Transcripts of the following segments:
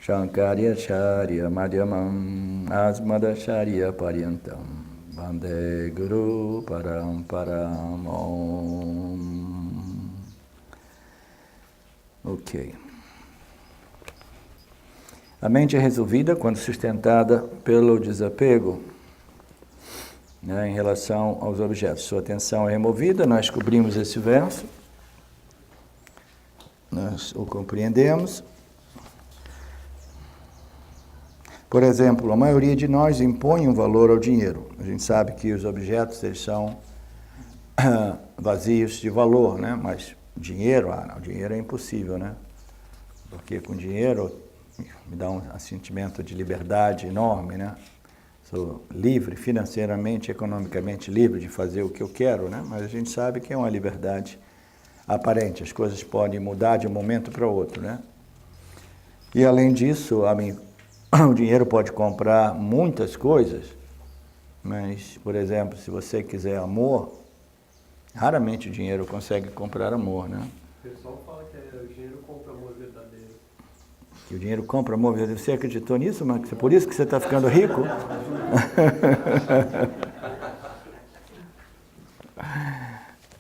Shankaracharya Madhyamam Asmadacharya Paryantam Vande Guru Paramparam Om. Ok. A mente é resolvida quando sustentada pelo desapego, né, em relação aos objetos. Sua atenção é removida, nós cobrimos esse verso, nós o compreendemos. Por exemplo, a maioria de nós impõe um valor ao dinheiro. A gente sabe que os objetos eles são vazios de valor, né? Mas dinheiro, não, dinheiro é impossível, né? Porque com dinheiro me dá um sentimento de liberdade enorme, né? Sou livre, financeiramente, economicamente livre de fazer o que eu quero, né? Mas a gente sabe que é uma liberdade aparente, as coisas podem mudar de um momento para o outro, né? E além disso, o dinheiro pode comprar muitas coisas, mas, por exemplo, se você quiser amor, raramente o dinheiro consegue comprar amor, né? O pessoal fala que o dinheiro compra amor verdadeiro. Que o dinheiro compra amor verdadeiro. Você acreditou nisso, Max? É por isso que você está ficando rico?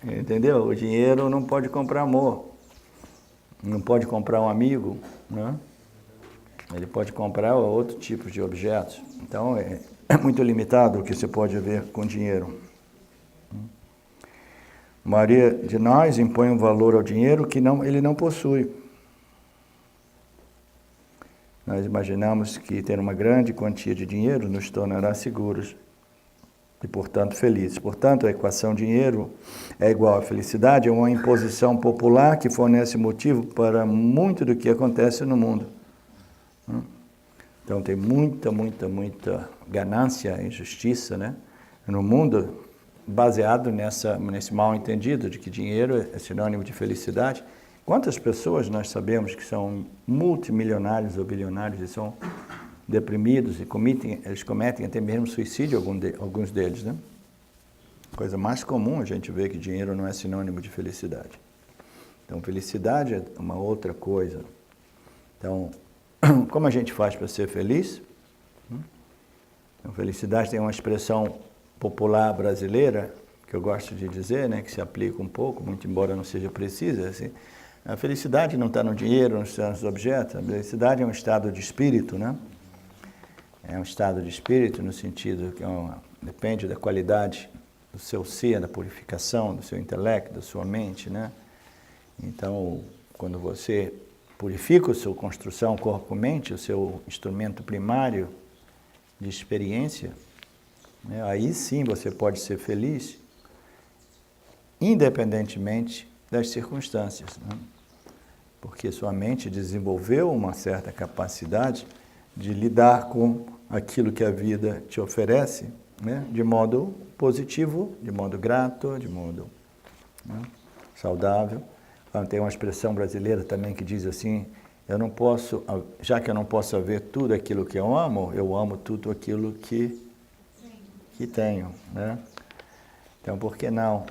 Entendeu? O dinheiro não pode comprar amor. Não pode comprar um amigo, né? Ele pode comprar outro tipo de objetos. Então, é muito limitado o que você pode ver com dinheiro. A maioria de nós impõe um valor ao dinheiro que ele não possui. Nós imaginamos que ter uma grande quantia de dinheiro nos tornará seguros e, portanto, felizes. Portanto, a equação dinheiro é igual a felicidade, é uma imposição popular que fornece motivo para muito do que acontece no mundo. Então tem muita ganância, injustiça, né, no mundo, baseado nesse mal entendido de que dinheiro é sinônimo de felicidade. Quantas pessoas nós sabemos que são multimilionários ou bilionários e são deprimidos e eles cometem até mesmo suicídio, alguns deles, né? Coisa mais comum a gente ver que dinheiro não é sinônimo de felicidade. Então felicidade é uma outra coisa. Então, como a gente faz para ser feliz? Então, felicidade tem uma expressão popular brasileira, que eu gosto de dizer, né, que se aplica um pouco, muito embora não seja precisa. Assim, a felicidade não está no dinheiro, não está nos objetos. A felicidade é um estado de espírito, né? É um estado de espírito no sentido que depende da qualidade do seu ser, da purificação, do seu intelecto, da sua mente, né? Então, quando você purifica a sua construção corpo-mente, o seu instrumento primário de experiência, né, aí sim você pode ser feliz, independentemente das circunstâncias, né? Porque sua mente desenvolveu uma certa capacidade de lidar com aquilo que a vida te oferece, né, de modo positivo, de modo grato, de modo, né, saudável. Tem uma expressão brasileira também que diz assim, já que eu não posso haver tudo aquilo que eu amo tudo aquilo que tenho, né? Então, por que não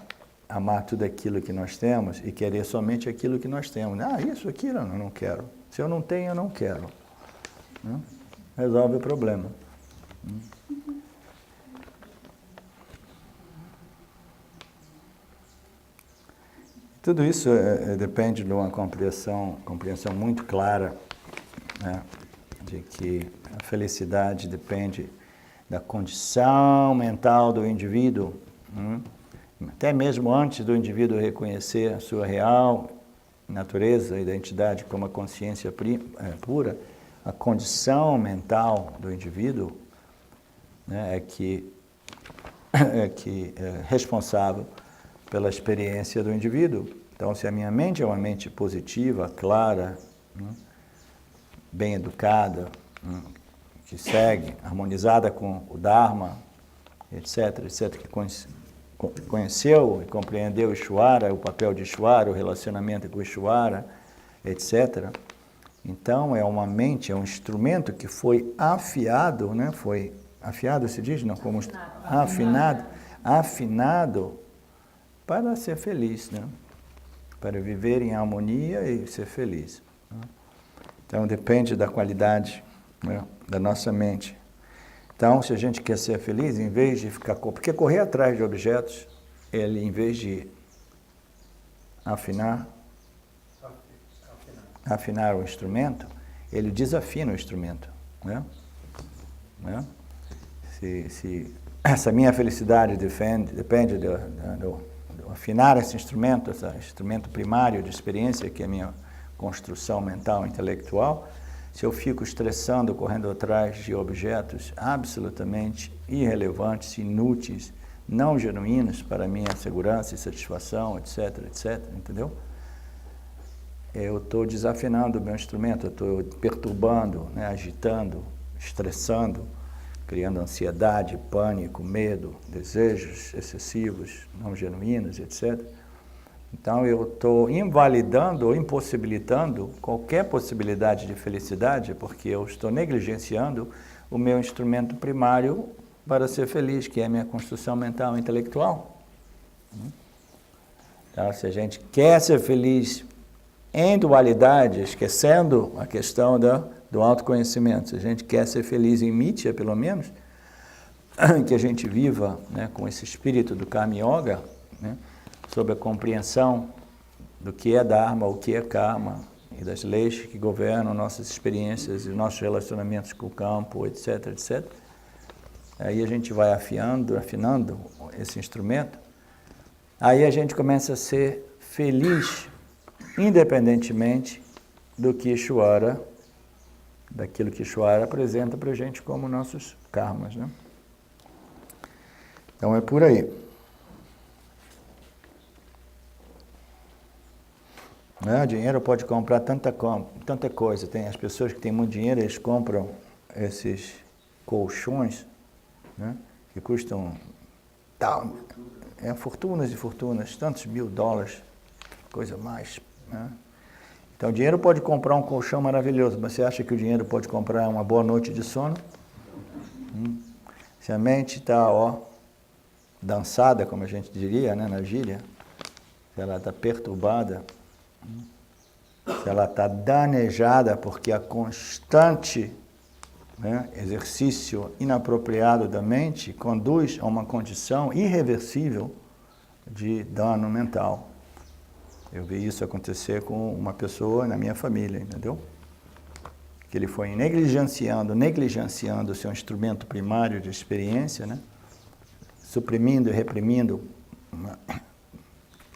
amar tudo aquilo que nós temos e querer somente aquilo que nós temos? Isso, aquilo eu não quero. Se eu não tenho, eu não quero, né? Resolve o problema. Tudo isso depende de uma compreensão muito clara, né, de que a felicidade depende da condição mental do indivíduo, até mesmo antes do indivíduo reconhecer a sua real natureza, identidade como a consciência pura, a condição mental do indivíduo, né, é que é responsável pela experiência do indivíduo. Então, se a minha mente é uma mente positiva, clara, né, bem educada, que segue, harmonizada com o Dharma, etc., que conheceu e compreendeu Ishvara, o papel de Ishvara, o relacionamento com Ishvara, etc., então é uma mente, é um instrumento que foi afiado, né? Foi afiado, se diz? Não, como afinado para ser feliz, né? Para viver em harmonia e ser feliz, né? Então, depende da qualidade, né, da nossa mente. Então, se a gente quer ser feliz, em vez de ficar... Porque correr atrás de objetos, ele, em vez de afinar o instrumento, ele desafina o instrumento, né? Se essa minha felicidade depende do afinar esse instrumento primário de experiência, que é a minha construção mental e intelectual, se eu fico estressando, correndo atrás de objetos absolutamente irrelevantes, inúteis, não genuínos para a minha segurança e satisfação, etc, etc, entendeu? Eu estou desafinando o meu instrumento, eu estou perturbando, né, agitando, estressando, criando ansiedade, pânico, medo, desejos excessivos, não genuínos, etc. Então, eu estou invalidando ou impossibilitando qualquer possibilidade de felicidade, porque eu estou negligenciando o meu instrumento primário para ser feliz, que é a minha construção mental e intelectual. Então, se a gente quer ser feliz em dualidade, esquecendo a questão do autoconhecimento, se a gente quer ser feliz em Mitya, pelo menos, que a gente viva, né, com esse espírito do Karma Yoga, né, sobre a compreensão do que é Dharma, o que é Karma, e das leis que governam nossas experiências e nossos relacionamentos com o campo, etc, etc. Aí a gente vai afinando esse instrumento, aí a gente começa a ser feliz, independentemente do que Ishvara, daquilo que Ishvara apresenta para a gente como nossos karmas, né? Então é por aí. Né? Dinheiro pode comprar tanta coisa. Tem as pessoas que têm muito dinheiro, eles compram esses colchões, né, que custam fortunas e fortunas, tantos $1000, coisa mais, né? Então, o dinheiro pode comprar um colchão maravilhoso, mas você acha que o dinheiro pode comprar uma boa noite de sono? Se a mente está, dançada, como a gente diria, né, na gíria, se ela está perturbada, se ela está danejada porque a constante, né, exercício inapropriado da mente conduz a uma condição irreversível de dano mental. Eu vi isso acontecer com uma pessoa na minha família, entendeu? Que ele foi negligenciando o seu instrumento primário de experiência, né? Suprimindo e reprimindo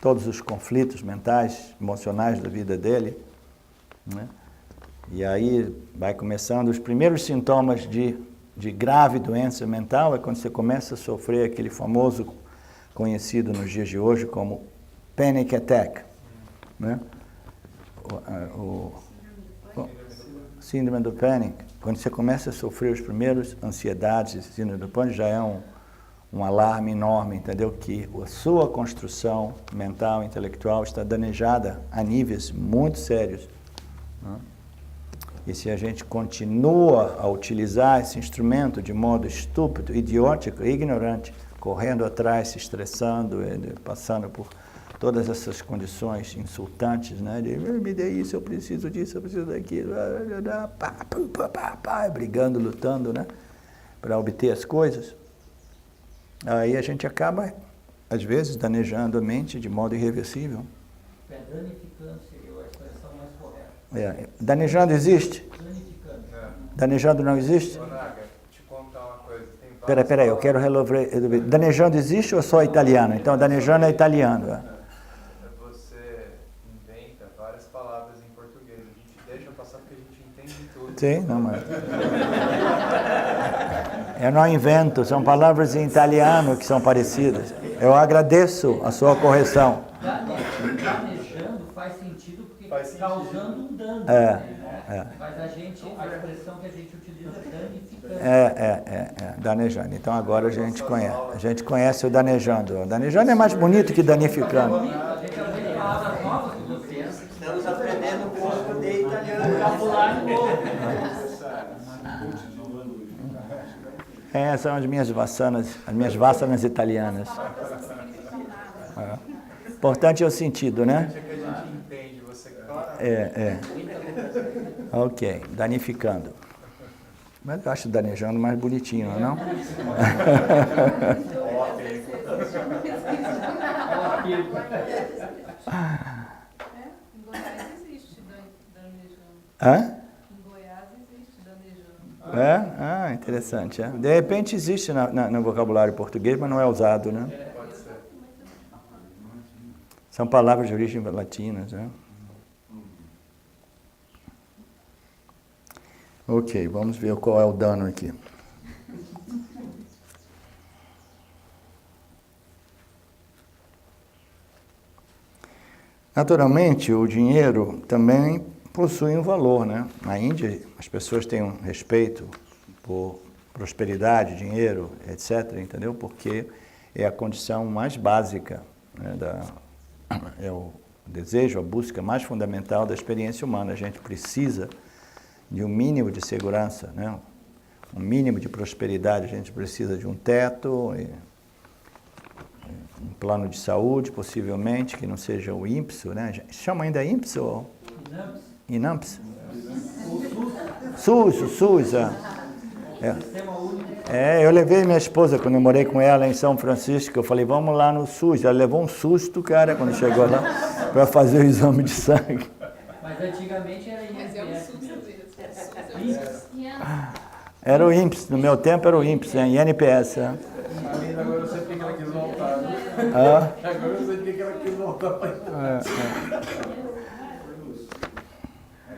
todos os conflitos mentais, emocionais da vida dele, né? E aí vai começando os primeiros sintomas de grave doença mental, é quando você começa a sofrer aquele famoso, conhecido nos dias de hoje como panic attack, né? O síndrome do pânico. Quando você começa a sofrer os primeiros ansiedades, síndrome do pânico já é um alarme enorme, entendeu? Que a sua construção mental, intelectual está danejada a níveis muito sérios, né? E se a gente continua a utilizar esse instrumento de modo estúpido, idiótico, ignorante, correndo atrás, se estressando, passando por todas essas condições insultantes, né? De me dê isso, eu preciso disso, eu preciso daquilo, brigando, lutando, né? Para obter as coisas. Aí a gente acaba, às vezes, danejando a mente de modo irreversível. Danificando seria a expressão mais correta. Danejando existe? Danificando. Danejando não existe? Naga, te contar uma coisa. Peraí, eu quero resolver. Danejando existe ou só italiano? Então, danejando é italiano. Você inventa várias palavras em português. A gente deixa passar porque a gente entende tudo. Sim, não, mas... Eu não invento, são palavras em italiano que são parecidas. Eu agradeço a sua correção. Danejando faz sentido porque está causando um dano. Mas a expressão que a gente utiliza é danificando. Danejando. Então agora a gente conhece o danejando. O danejando é mais bonito que danificando. A gente aprende palavras novas com vocês. Estamos aprendendo um pouco de italiano. Vocabulário novo. São as minhas vassanas italianas. Importante é o sentido, né? É que a gente entende, você claramente. Ok, danificando. Mas eu acho danejando mais bonitinho, não? Em Goiás existe danejando. Hã? Em Goiás existe danejando. É? Ah, interessante. É. De repente existe no vocabulário português, mas não é usado, né? Pode ser. São palavras de origem latinas, né? Ok, vamos ver qual é o dano aqui. Naturalmente, o dinheiro também possui um valor, né? Na Índia, as pessoas têm um respeito por prosperidade, dinheiro, etc., entendeu? Porque é a condição mais básica, né, é o desejo, a busca mais fundamental da experiência humana. A gente precisa de um mínimo de segurança, né? Um mínimo de prosperidade. A gente precisa de um teto, um plano de saúde, possivelmente, que não seja o INPS, né? Chama ainda INPS ou? INAMPS? SUS, o SUS. Eu levei minha esposa, quando eu morei com ela em São Francisco, eu falei, vamos lá no SUS. Ela levou um susto, cara, quando chegou lá, para fazer o exame de sangue. Mas antigamente era Mas é um INPS. susto mesmo. Era o INPS, no meu tempo era o INPS, né? INPS. Além agora eu sei porque que ela quis voltar. Agora eu sei porque que ela quis voltar. Aí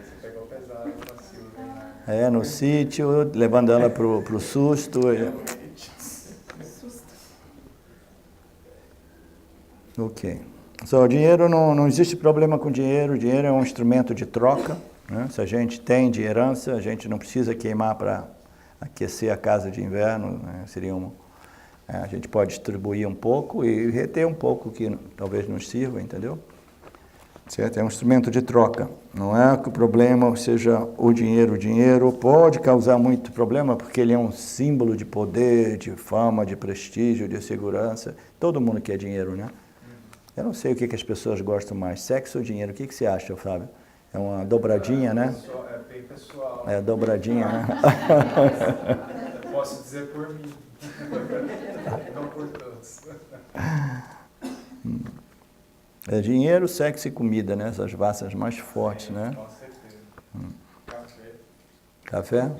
você pegou pesado pra Silvia. No sítio, levando ela pro susto. Ok. O dinheiro, não existe problema com dinheiro. O dinheiro é um instrumento de troca, né? Se a gente tem de herança, a gente não precisa queimar para aquecer a casa de inverno, né? A gente pode distribuir um pouco e reter um pouco que talvez nos sirva, entendeu? Certo? É um instrumento de troca. Não é que o problema seja o dinheiro. O dinheiro pode causar muito problema porque ele é um símbolo de poder, de fama, de prestígio, de segurança. Todo mundo quer dinheiro, né? Eu não sei o que as pessoas gostam mais, sexo ou dinheiro. O que você acha, Fábio? É uma dobradinha, né? É bem pessoal. É dobradinha, né? Eu posso dizer por mim. Não por todos. É dinheiro, sexo e comida, né? Essas vassas mais fortes, né? Com certeza. Café?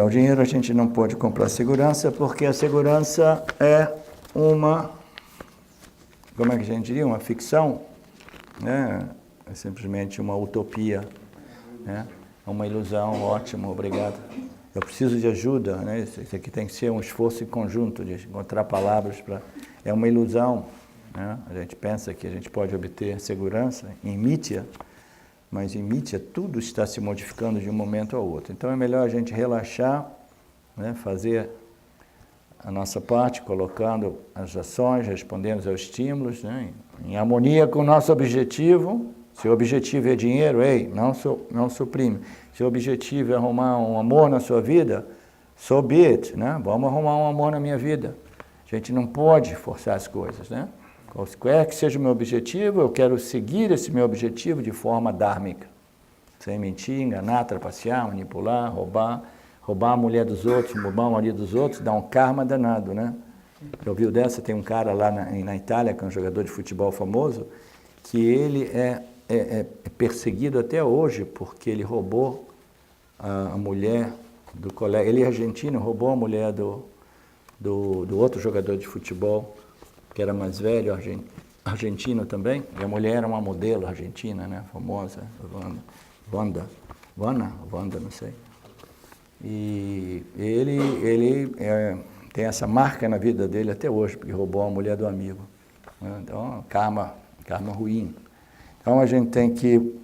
O dinheiro a gente não pode comprar segurança, porque a segurança é uma, como é que a gente diria? Uma ficção, né? É simplesmente uma utopia, né? É uma ilusão. Ótimo, obrigado. Eu preciso de ajuda, né? Isso aqui tem que ser um esforço em conjunto, de encontrar palavras para... É uma ilusão, né? A gente pensa que a gente pode obter segurança em mítia, mas em mítia tudo está se modificando de um momento ao outro. Então é melhor a gente relaxar, né? Fazer a nossa parte, colocando as ações, respondendo aos estímulos, né? Em harmonia com o nosso objetivo. Se o objetivo é dinheiro, não suprime. Se o objetivo é arrumar um amor na sua vida, so be it, né? Vamos arrumar um amor na minha vida. A gente não pode forçar as coisas, né? Qualquer que seja o meu objetivo, eu quero seguir esse meu objetivo de forma dármica. Sem mentir, enganar, trapacear, manipular, roubar a mulher dos outros, roubar o marido dos outros, dá um karma danado, né? Já ouviu dessa? Tem um cara lá na Itália, que é um jogador de futebol famoso, que ele é perseguido até hoje porque ele roubou a mulher do colega. Ele é argentino, roubou a mulher do outro jogador de futebol, que era mais velho, argentino também. E a mulher era uma modelo argentina, né, famosa, Wanda, não sei. E ele tem essa marca na vida dele até hoje, porque roubou a mulher do amigo. Então, karma ruim. Então a gente tem que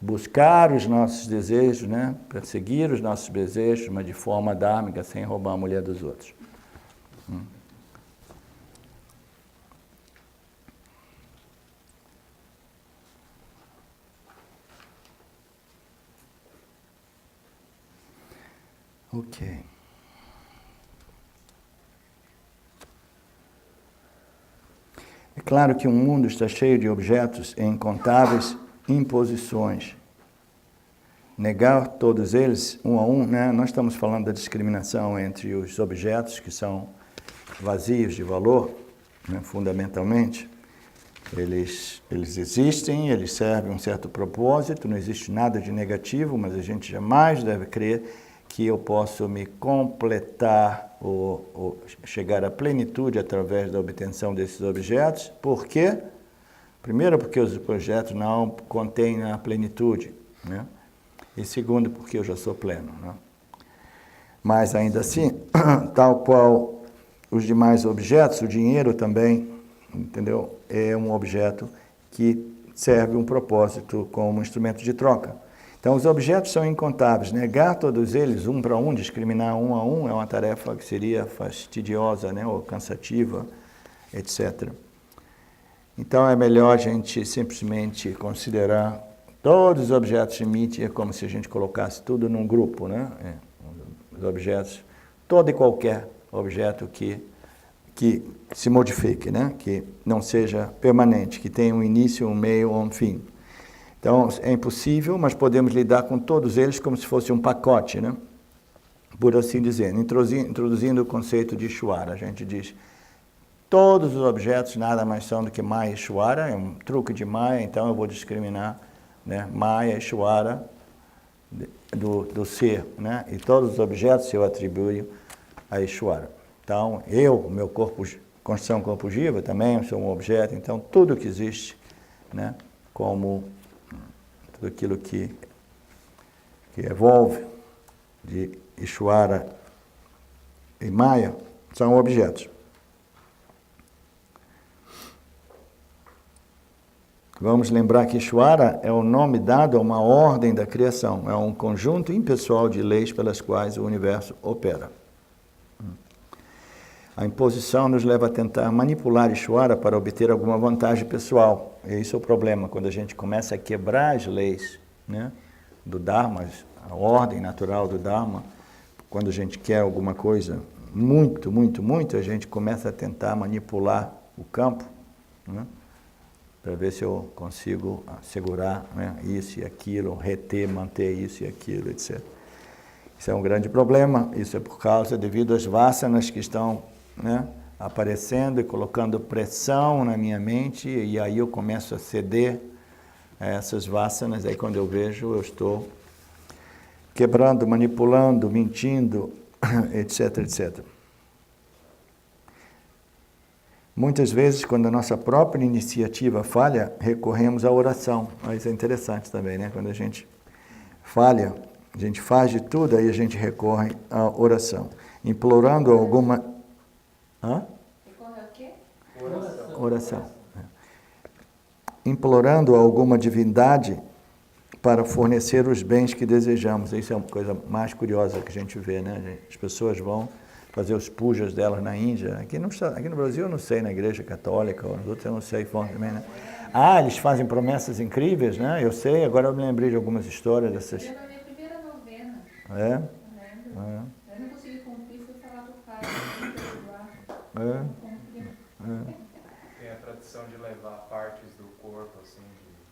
buscar os nossos desejos, né? Perseguir os nossos desejos, mas de forma dármica, sem roubar a mulher dos outros. Ok. Claro que o mundo está cheio de objetos e incontáveis imposições. Negar todos eles, um a um, né? Nós estamos falando da discriminação entre os objetos que são vazios de valor, né? Fundamentalmente. Eles existem, eles servem um certo propósito, não existe nada de negativo, mas a gente jamais deve crer que eu posso me completar ou chegar à plenitude através da obtenção desses objetos. Por quê? Primeiro, porque os objetos não contêm a plenitude, né? E segundo, porque eu já sou pleno, né? Mas ainda assim, tal qual os demais objetos, o dinheiro também, entendeu? É um objeto que serve um propósito como instrumento de troca. Então, os objetos são incontáveis. Negar todos eles, um para um, discriminar um a um, é uma tarefa que seria fastidiosa, né? Ou cansativa, etc. Então, é melhor a gente simplesmente considerar todos os objetos de mídia como se a gente colocasse tudo num grupo, né? Os objetos, todo e qualquer objeto que se modifique, né? Que não seja permanente, que tenha um início, um meio ou um fim. Então, é impossível, mas podemos lidar com todos eles como se fosse um pacote, né? Por assim dizer, introduzindo o conceito de Ishwara. A gente diz, todos os objetos nada mais são do que Maya e Ishwara, é um truque de Maya, então eu vou discriminar, né? Maya, Ishwara, do ser, né? E todos os objetos eu atribuo a Ishwara. Então, meu corpo, construção corpo jiva, também sou um objeto, então tudo que existe, né? Como tudo aquilo que evolve de Ishwara e Maya são objetos. Vamos lembrar que Ishwara é o nome dado a uma ordem da criação, é um conjunto impessoal de leis pelas quais o universo opera. A imposição nos leva a tentar manipular Ishwara para obter alguma vantagem pessoal. E esse é o problema, quando a gente começa a quebrar as leis, né, do Dharma, a ordem natural do Dharma, quando a gente quer alguma coisa muito, muito, muito, a gente começa a tentar manipular o campo, né, para ver se eu consigo assegurar, né, isso e aquilo, reter, manter isso e aquilo, etc. Isso é um grande problema, isso é por causa, devido às vasanas que estão, né, aparecendo e colocando pressão na minha mente, e aí eu começo a ceder a essas vasanas, aí quando eu vejo, eu estou quebrando, manipulando, mentindo, etc, etc. Muitas vezes, quando a nossa própria iniciativa falha, recorremos à oração. Isso é interessante também, né? Quando a gente falha, a gente faz de tudo, aí a gente recorre à oração. Implorando alguma... Hã? Recorre ao quê? Oração. Implorando alguma divindade para fornecer os bens que desejamos. Isso é uma coisa mais curiosa que a gente vê, né? As pessoas vão fazer os pujas delas na Índia. Aqui no Brasil eu não sei, na igreja católica, ou nos outros eu não sei também, né? Ah, eles fazem promessas incríveis, né? Eu sei, agora eu me lembrei de algumas histórias dessas... Eu na minha primeira novena. É? Eu lembro. Eu não consegui cumprir, fui falar do pai. Tem a tradição de levar partes do corpo, assim,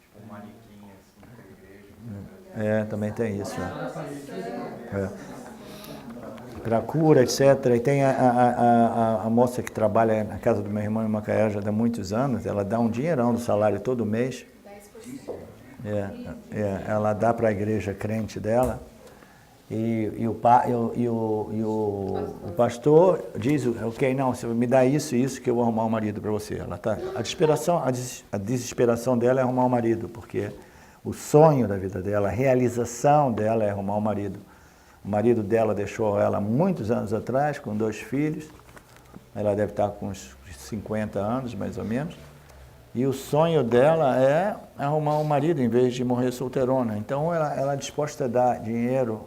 tipo um manequim, assim, para a igreja. Também tem isso. Para cura, etc. E tem a moça que trabalha na casa do meu irmão em Macaé já há muitos anos, ela dá um dinheirão do salário todo mês. 10%. Ela dá para a igreja crente dela. E o pastor diz, ok, não, você me dá isso e isso que eu vou arrumar um marido para você. Ela tá, a desesperação dela é arrumar um marido, porque o sonho da vida dela, a realização dela é arrumar um marido. O marido dela deixou ela muitos anos atrás, com 2 filhos. Ela deve estar com uns 50 anos, mais ou menos. E o sonho dela é arrumar um marido, em vez de morrer solteirona. Então, ela é disposta a dar dinheiro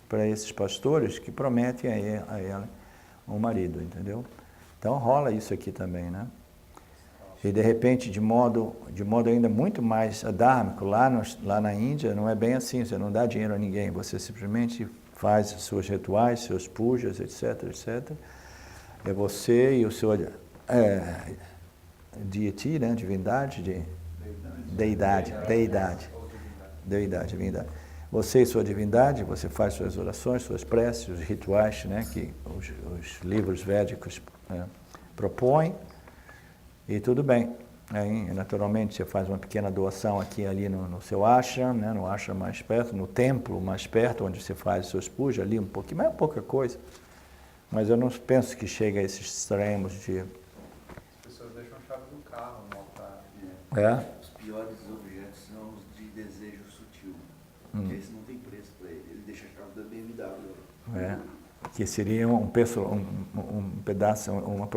para esses pastores que prometem a ela um marido, entendeu? Então, rola isso aqui também, né? E, de repente, de modo ainda muito mais adármico, lá na Índia, não é bem assim. Você não dá dinheiro a ninguém, você simplesmente faz seus rituais, seus pujas, etc, etc. É você e o seu deity, né? Divindade, deidade. Divindade. Você e sua divindade, você faz suas orações, suas preces, os rituais, né? Que os livros védicos propõem, e tudo bem. Aí, naturalmente, você faz uma pequena doação aqui e ali no seu ashram, né? No ashram mais perto, no templo mais perto, onde você faz os seus pujas, ali um pouquinho, mas é pouca coisa. Mas eu não penso que chegue a esses extremos de... As pessoas deixam a chave do carro no altar. Os piores objetos são os de desejo sutil. Esse não tem preço para ele. Ele deixa a chave da BMW. Que seria um pedaço, um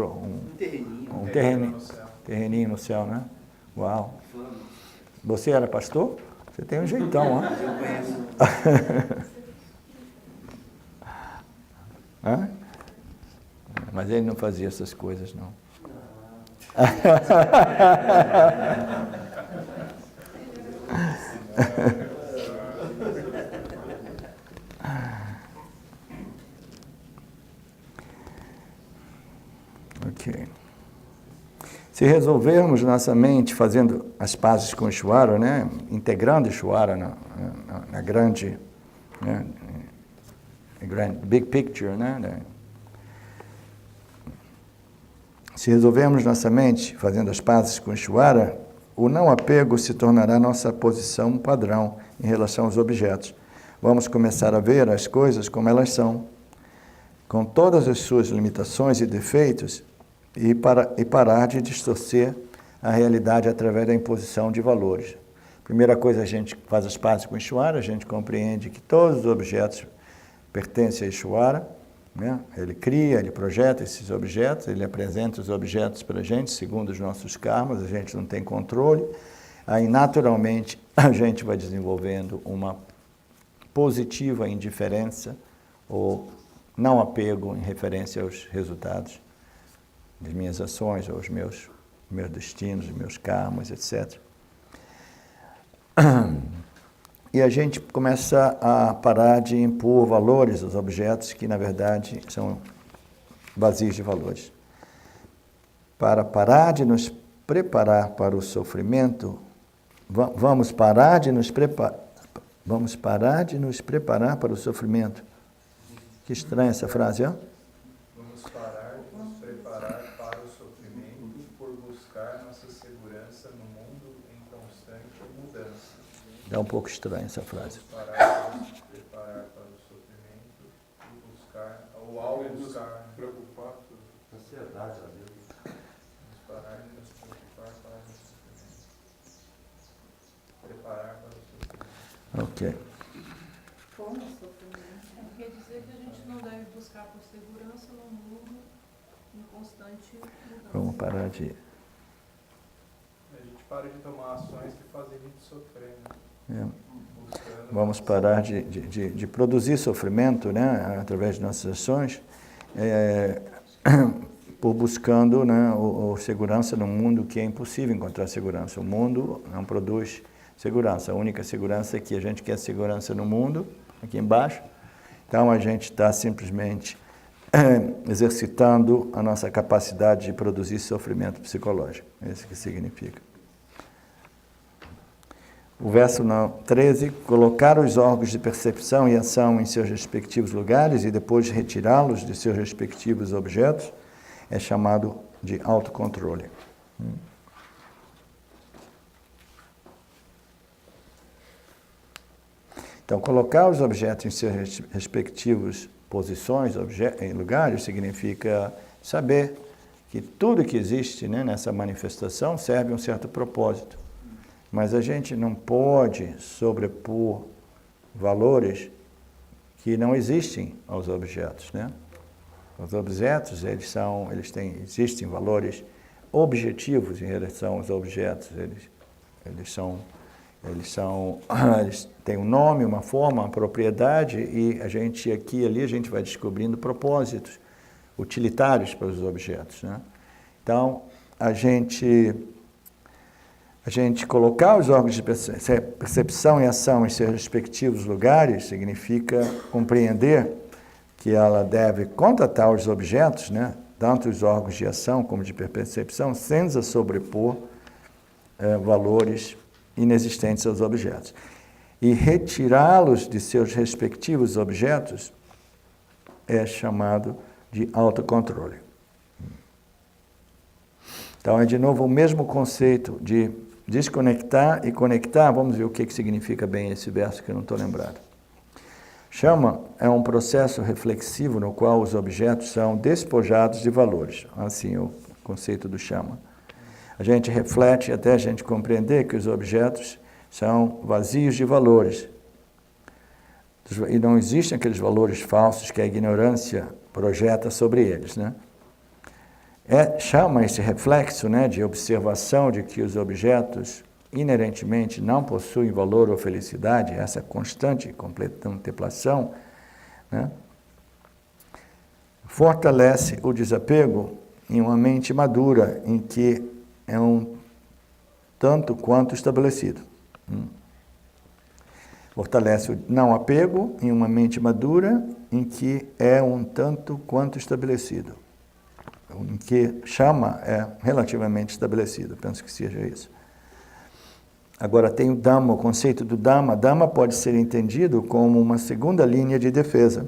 terreninho no céu, né? Uau! Você era pastor? Você tem um jeitão, ó. Eu conheço. Hã? Mas ele não fazia essas coisas, não. Ok. Se resolvermos nossa mente fazendo as pazes com Ishvara, né? Integrando Ishvara na grande, né? Big picture, né? Se resolvermos nossa mente fazendo as pazes com Ishvara, o não apego se tornará nossa posição padrão em relação aos objetos. Vamos começar a ver as coisas como elas são, com todas as suas limitações e defeitos, e parar de distorcer a realidade através da imposição de valores. Primeira coisa, a gente faz as pazes com Ishvara, a gente compreende que todos os objetos pertencem a Ishvara, né? Ele cria, ele projeta esses objetos, ele apresenta os objetos para a gente, segundo os nossos karmas, a gente não tem controle. Aí, naturalmente, a gente vai desenvolvendo uma positiva indiferença ou não apego em referência aos resultados das minhas ações, aos meus destinos, meus karmas, etc. E a gente começa a parar de impor valores aos objetos que, na verdade, são vazios de valores. Para parar de nos preparar para o sofrimento, vamos parar de nos preparar para o sofrimento. Que estranha essa frase, ó. Vamos parar de nos preparar para o sofrimento por buscar nossa segurança no mundo em constante mudança. É um pouco estranha essa frase. Vamos parar de nos preparar para o sofrimento e buscar, ou ao buscar, Preocupar com a ansiedade, às vezes. vamos parar de nos preocupar para o sofrimento. Preparar para o sofrimento. Ok. Como sofrimento? Quer dizer que a gente não deve buscar por segurança no mundo em constante mudança. Vamos parar de... A gente para de tomar ações que fazem a gente sofrer, né? Vamos parar de produzir sofrimento, né, através de nossas ações, por buscando, né, segurança num mundo que é impossível encontrar segurança. O mundo não produz segurança. A única segurança é que a gente quer segurança no mundo, aqui embaixo. Então a gente está simplesmente exercitando a nossa capacidade de produzir sofrimento psicológico. É isso que significa. O verso 13, colocar os órgãos de percepção e ação em seus respectivos lugares e depois retirá-los de seus respectivos objetos é chamado de autocontrole. Então, colocar os objetos em seus respectivos posições, em lugares, significa saber que tudo que existe, né, nessa manifestação serve a um certo propósito. Mas a gente não pode sobrepor valores que não existem aos objetos, né? Os objetos, existem valores objetivos em relação aos objetos. Eles têm um nome, uma forma, uma propriedade, e a gente aqui e ali a gente vai descobrindo propósitos utilitários para os objetos, né? Então, a gente colocar os órgãos de percepção e ação em seus respectivos lugares significa compreender que ela deve contatar os objetos, né, tanto os órgãos de ação como de percepção, sem a sobrepor valores inexistentes aos objetos. E retirá-los de seus respectivos objetos é chamado de autocontrole. Então, é de novo o mesmo conceito de desconectar e conectar. Vamos ver o que significa bem esse verso que eu não estou lembrado. Chama é um processo reflexivo no qual os objetos são despojados de valores. Assim, o conceito do chama. A gente reflete até a gente compreender que os objetos são vazios de valores. E não existem aqueles valores falsos que a ignorância projeta sobre eles, né? Chama esse reflexo, né, de observação de que os objetos inerentemente não possuem valor ou felicidade, essa constante contemplação, né, fortalece o desapego em uma mente madura, em que é um tanto quanto estabelecido. Fortalece o não apego em uma mente madura, em que é um tanto quanto estabelecido. Em que chama é relativamente estabelecido, penso que seja isso. Agora tem o Dhamma, o conceito do Dhamma. Dhamma pode ser entendido como uma segunda linha de defesa.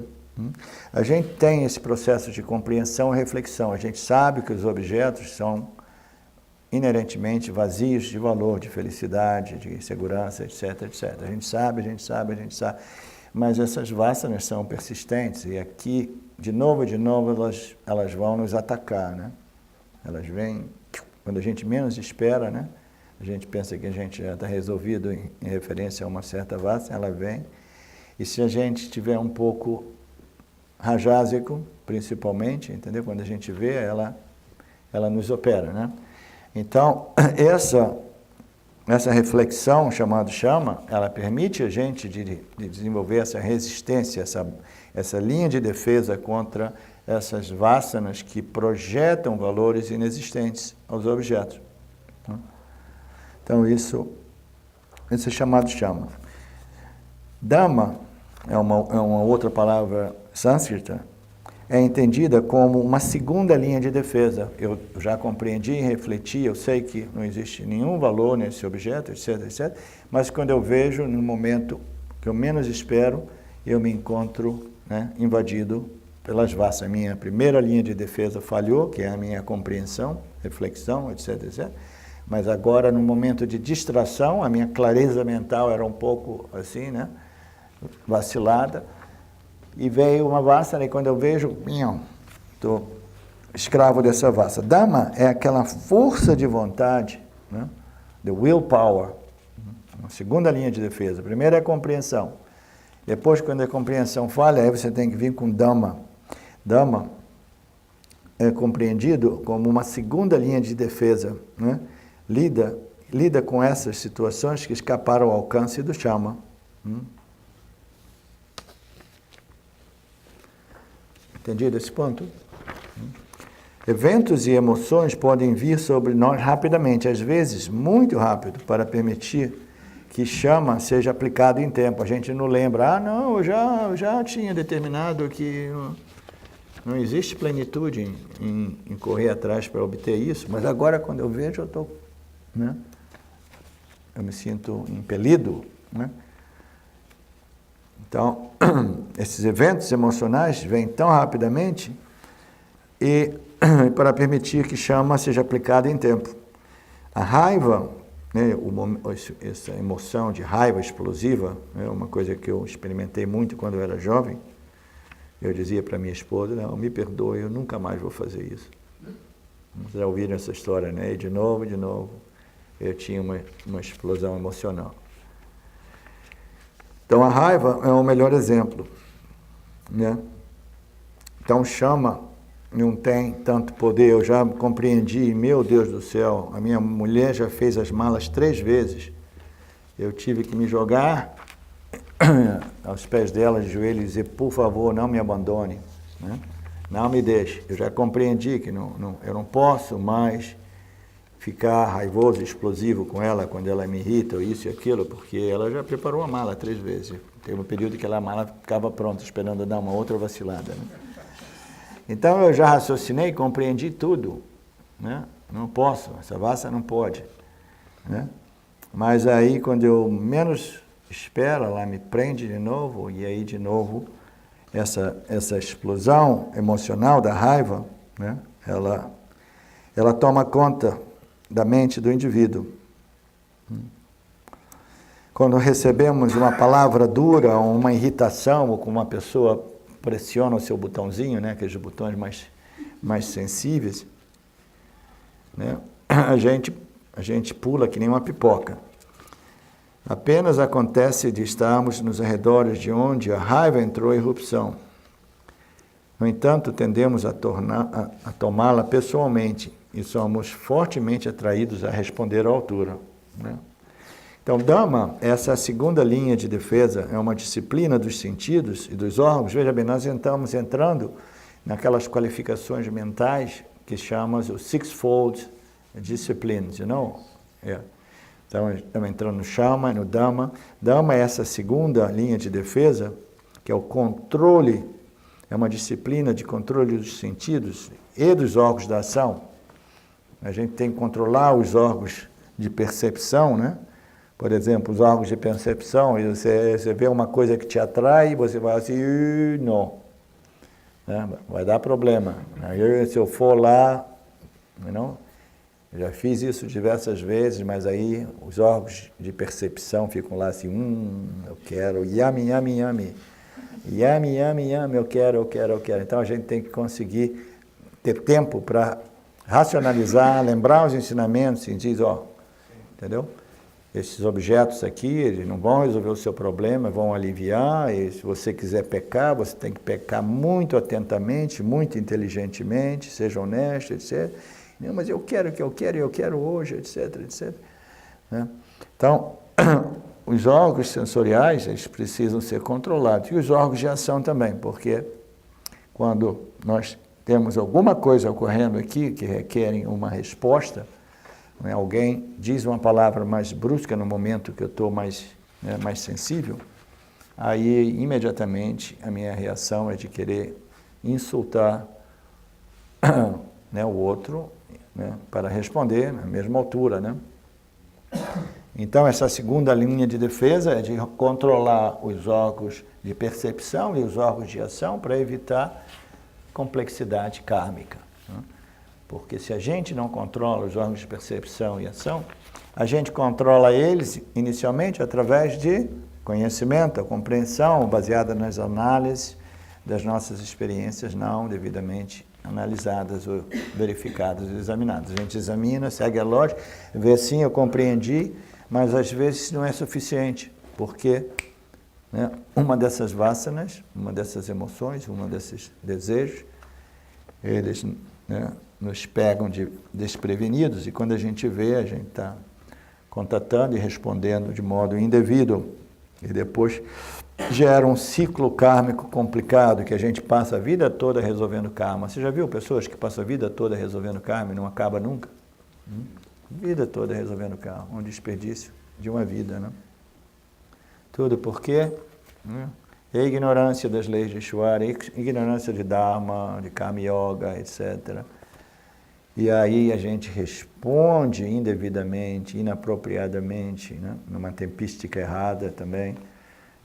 A gente tem esse processo de compreensão e reflexão. A gente sabe que os objetos são inerentemente vazios de valor, de felicidade, de segurança, etc, etc. A gente sabe. Mas essas vasanas são persistentes e aqui, de novo, elas vão nos atacar, né? Elas vêm quando a gente menos espera, né? A gente pensa que a gente já está resolvido em referência a uma certa vasana, ela vem. E se a gente tiver um pouco rajásico, principalmente, entendeu? Quando a gente vê, ela nos opera, né? Então, essa reflexão, chamada chama, ela permite a gente de desenvolver essa resistência, essa linha de defesa contra essas vasanas que projetam valores inexistentes aos objetos. Então, isso é chamado chama. Dhamma é uma outra palavra sânscrita, é entendida como uma segunda linha de defesa. Eu já compreendi e refleti, eu sei que não existe nenhum valor nesse objeto, etc, etc, mas quando eu vejo, no momento que eu menos espero, eu me encontro, né, invadido pelas vasanas. A minha primeira linha de defesa falhou, que é a minha compreensão, reflexão, etc, etc. Mas agora, no momento de distração, a minha clareza mental era um pouco assim, né, vacilada, e veio uma vasana, e quando eu vejo, estou escravo dessa vasana. Dhamma é aquela força de vontade, né, the willpower, uma segunda linha de defesa. A primeira é a compreensão. Depois, quando a compreensão falha, aí você tem que vir com Dhamma. Dhamma é compreendido como uma segunda linha de defesa, né? Lida com essas situações que escaparam ao alcance do chama. Entendido esse ponto? Eventos e emoções podem vir sobre nós rapidamente, às vezes muito rápido, para permitir que chama seja aplicado em tempo. A gente não lembra, não, eu já tinha determinado que não existe plenitude em correr atrás para obter isso, mas agora quando eu vejo, eu estou, né? Eu me sinto impelido, né? Então, esses eventos emocionais vêm tão rapidamente e para permitir que chama seja aplicada em tempo. A raiva, né, essa emoção de raiva explosiva, é uma coisa que eu experimentei muito quando eu era jovem. Eu dizia para minha esposa, não, me perdoe, eu nunca mais vou fazer isso. Vocês já ouviram essa história, né? E de novo, eu tinha uma explosão emocional. Então, a raiva é o melhor exemplo, né? Então, chama não tem tanto poder. Eu já compreendi, meu Deus do céu, a minha mulher já fez as malas 3 vezes. Eu tive que me jogar aos pés dela, de joelhos, e dizer, por favor, não me abandone, né? Não me deixe. Eu já compreendi que eu não posso mais ficar raivoso, explosivo com ela quando ela me irrita, ou isso e aquilo, porque ela já preparou a mala 3 vezes. Teve um período que a mala ficava pronta, esperando dar uma outra vacilada, né? Então eu já raciocinei, compreendi tudo, né? Não posso, essa vassa não pode, né? Mas aí quando eu menos espero, ela me prende de novo, e aí de novo essa explosão emocional da raiva, né? Ela toma conta da mente do indivíduo. Quando recebemos uma palavra dura, ou uma irritação, ou como uma pessoa pressiona o seu botãozinho, né, aqueles botões mais sensíveis, né, a gente pula que nem uma pipoca. Apenas acontece de estarmos nos arredores de onde a raiva entrou em erupção. No entanto, tendemos a tomá-la pessoalmente e somos fortemente atraídos a responder à altura, né? Então, Dhamma, essa segunda linha de defesa, é uma disciplina dos sentidos e dos órgãos. Veja bem, nós estamos entrando naquelas qualificações mentais que chamamos o Sixfold Disciplines, you know? Yeah. Então, estamos entrando no Shama e no Dhamma. Dhamma é essa segunda linha de defesa, que é o controle, é uma disciplina de controle dos sentidos e dos órgãos da ação. A gente tem que controlar os órgãos de percepção, né? Por exemplo, os órgãos de percepção, você vê uma coisa que te atrai, você vai assim, não, né? Vai dar problema. Aí, se eu for lá, não, já fiz isso diversas vezes, mas aí os órgãos de percepção ficam lá assim, eu quero, yummy, yummy, yummy, yummy, yummy, yummy, eu quero. Então a gente tem que conseguir ter tempo para racionalizar, lembrar os ensinamentos e diz, entendeu? Esses objetos aqui, eles não vão resolver o seu problema, vão aliviar, e se você quiser pecar, você tem que pecar muito atentamente, muito inteligentemente, seja honesto, etc. Não, mas eu quero hoje, etc. Né? Então, os órgãos sensoriais, eles precisam ser controlados, e os órgãos de ação também, porque quando nós temos alguma coisa ocorrendo aqui que requerem uma resposta, alguém diz uma palavra mais brusca no momento que eu estou mais sensível, aí imediatamente a minha reação é de querer insultar o outro, né, para responder na mesma altura, né? Então essa segunda linha de defesa é de controlar os órgãos de percepção e os órgãos de ação para evitar complexidade kármica, né? Porque se a gente não controla os órgãos de percepção e ação, a gente controla eles inicialmente através de conhecimento, a compreensão baseada nas análises das nossas experiências não devidamente analisadas ou verificadas ou examinadas. A gente examina, segue a lógica, vê sim, eu compreendi, mas às vezes não é suficiente, porque uma dessas vasanas, uma dessas emoções, um desses desejos, eles nos pegam desprevenidos, e quando a gente vê, a gente está contatando e respondendo de modo indevido, e depois gera um ciclo kármico complicado, que a gente passa a vida toda resolvendo karma. Você já viu pessoas que passam a vida toda resolvendo karma e não acaba nunca? Vida toda resolvendo karma, um desperdício de uma vida, né? Tudo porque é a ignorância das leis de Ishvara, ignorância de Dharma, de Karma Yoga, etc. E aí a gente responde indevidamente, inapropriadamente, né? Numa tempística errada também,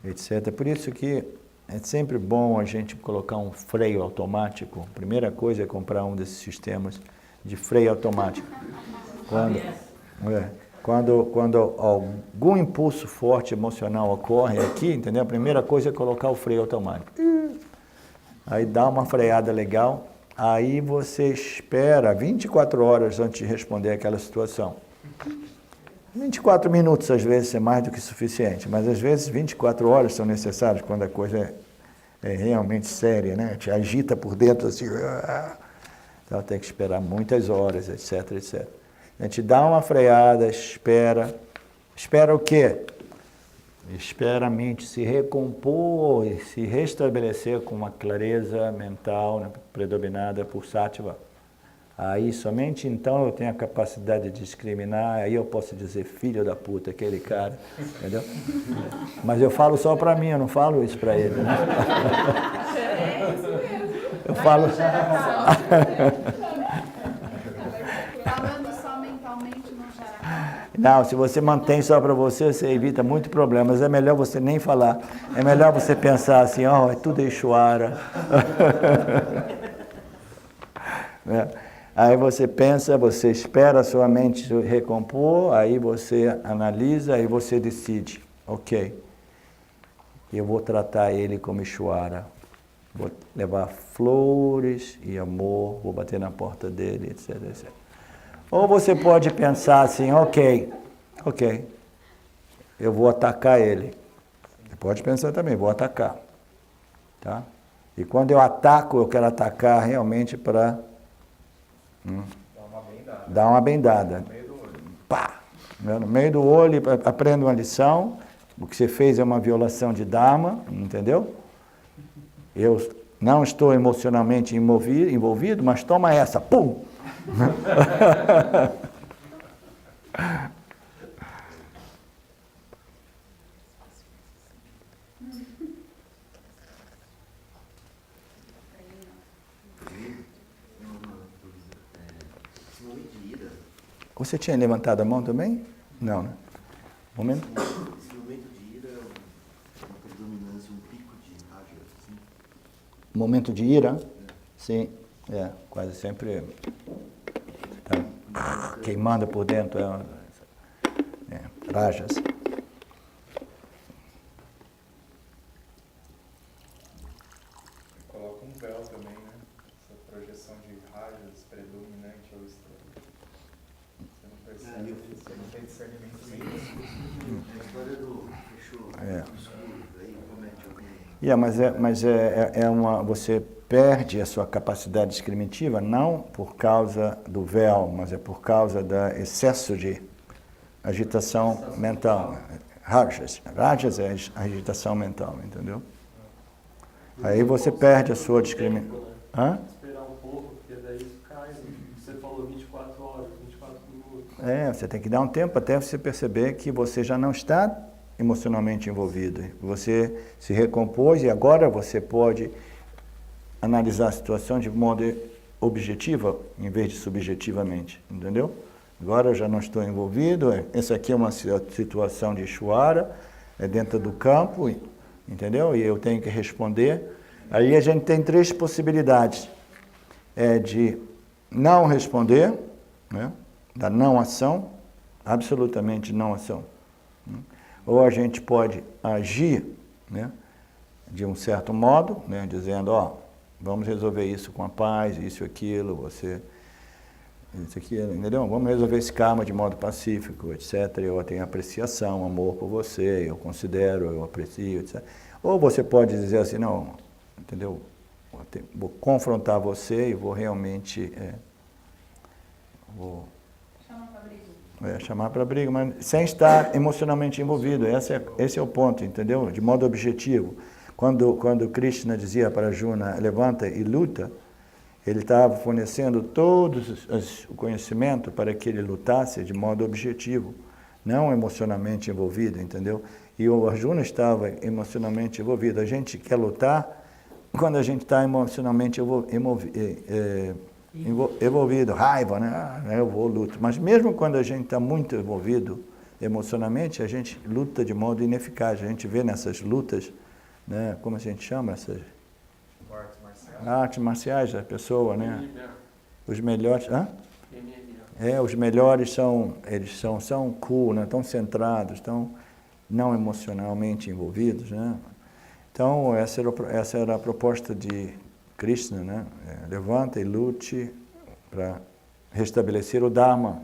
etc. Por isso que é sempre bom a gente colocar um freio automático. A primeira coisa é comprar um desses sistemas de freio automático. Quando algum impulso forte emocional ocorre aqui, entendeu? A primeira coisa é colocar o freio automático. Aí dá uma freada legal, aí você espera 24 horas antes de responder aquela situação. 24 minutos às vezes é mais do que suficiente, mas às vezes 24 horas são necessárias quando a coisa é realmente séria, né? Te agita por dentro assim. Então tem que esperar muitas horas, etc, etc. A gente dá uma freada, espera o quê? Espera a mente se recompor e se restabelecer com uma clareza mental, né, predominada por Sattva. Aí, somente então eu tenho a capacidade de discriminar, aí eu posso dizer, filho da puta, aquele cara, entendeu? Mas eu falo só para mim, eu não falo isso para ele, né? Eu falo. Falando só mentalmente não gera. Não, se você mantém só para você, você evita muito problemas. É melhor você nem falar. É melhor você pensar assim, ó, é tudo Eixuara. Né? Aí você pensa, você espera a sua mente se recompor, aí você analisa, aí você decide, ok, eu vou tratar ele como Eixuara. Vou levar flores e amor, vou bater na porta dele, etc, etc. Ou você pode pensar assim, ok, eu vou atacar ele. Você pode pensar também, vou atacar. Tá? E quando eu ataco, eu quero atacar realmente para dar uma bendada. Pá! No meio do olho, aprenda uma lição. O que você fez é uma violação de Dharma, entendeu? Eu não estou emocionalmente envolvido, mas toma essa, pum! Você tinha levantado a mão também? Não, né? Momento? Esse momento de ira é uma predominância, um pico de raja, assim. Momento de ira? Sim, quase sempre tá queimando por dentro, rajas. Coloca um véu também, né? Essa projeção de rajas predominante ou extremo. Você não percebe, você não tem discernimento nenhum. É a história do fechou escuro, aí comete alguém. Mas você perde a sua capacidade discriminativa não por causa do véu, mas é por causa do excesso de agitação mental. Rajas é agitação mental, entendeu? Aí você perde a sua discriminação. Hã? Esperar um pouco, porque daí isso cai. Você falou 24 horas, 24 minutos. Você tem que dar um tempo até você perceber que você já não está emocionalmente envolvido. Você se recompôs e agora você pode analisar a situação de modo objetivo em vez de subjetivamente, entendeu? Agora eu já não estou envolvido, essa aqui é uma situação de Eixuara, é dentro do campo, entendeu? E eu tenho que responder. Aí a gente tem 3 possibilidades. É de não responder, né? Da não ação, absolutamente não ação. Ou a gente pode agir, né? De um certo modo, né? Dizendo, vamos resolver isso com a paz, isso e aquilo, isso aqui, entendeu? Vamos resolver esse karma de modo pacífico, etc. Eu tenho apreciação, amor por você, eu considero, eu aprecio, etc. Ou você pode dizer assim, não, entendeu? Vou confrontar você e vou realmente chamar para briga, mas sem estar emocionalmente envolvido. Esse é o ponto, entendeu? De modo objetivo. Quando Krishna dizia para Arjuna, levanta e luta, ele estava fornecendo todo o conhecimento para que ele lutasse de modo objetivo, não emocionalmente envolvido, entendeu? E o Arjuna estava emocionalmente envolvido. A gente quer lutar quando a gente está emocionalmente envolvido, raiva, né? Eu vou luto. Mas mesmo quando a gente está muito envolvido emocionalmente, a gente luta de modo ineficaz. A gente vê nessas lutas, né? Como a gente chama essas artes marciais da pessoa, né? Os melhores, os melhores são cool, né? Estão centrados, estão não emocionalmente envolvidos, né? Então essa era a proposta de Krishna, né? Levanta e lute para restabelecer o Dharma.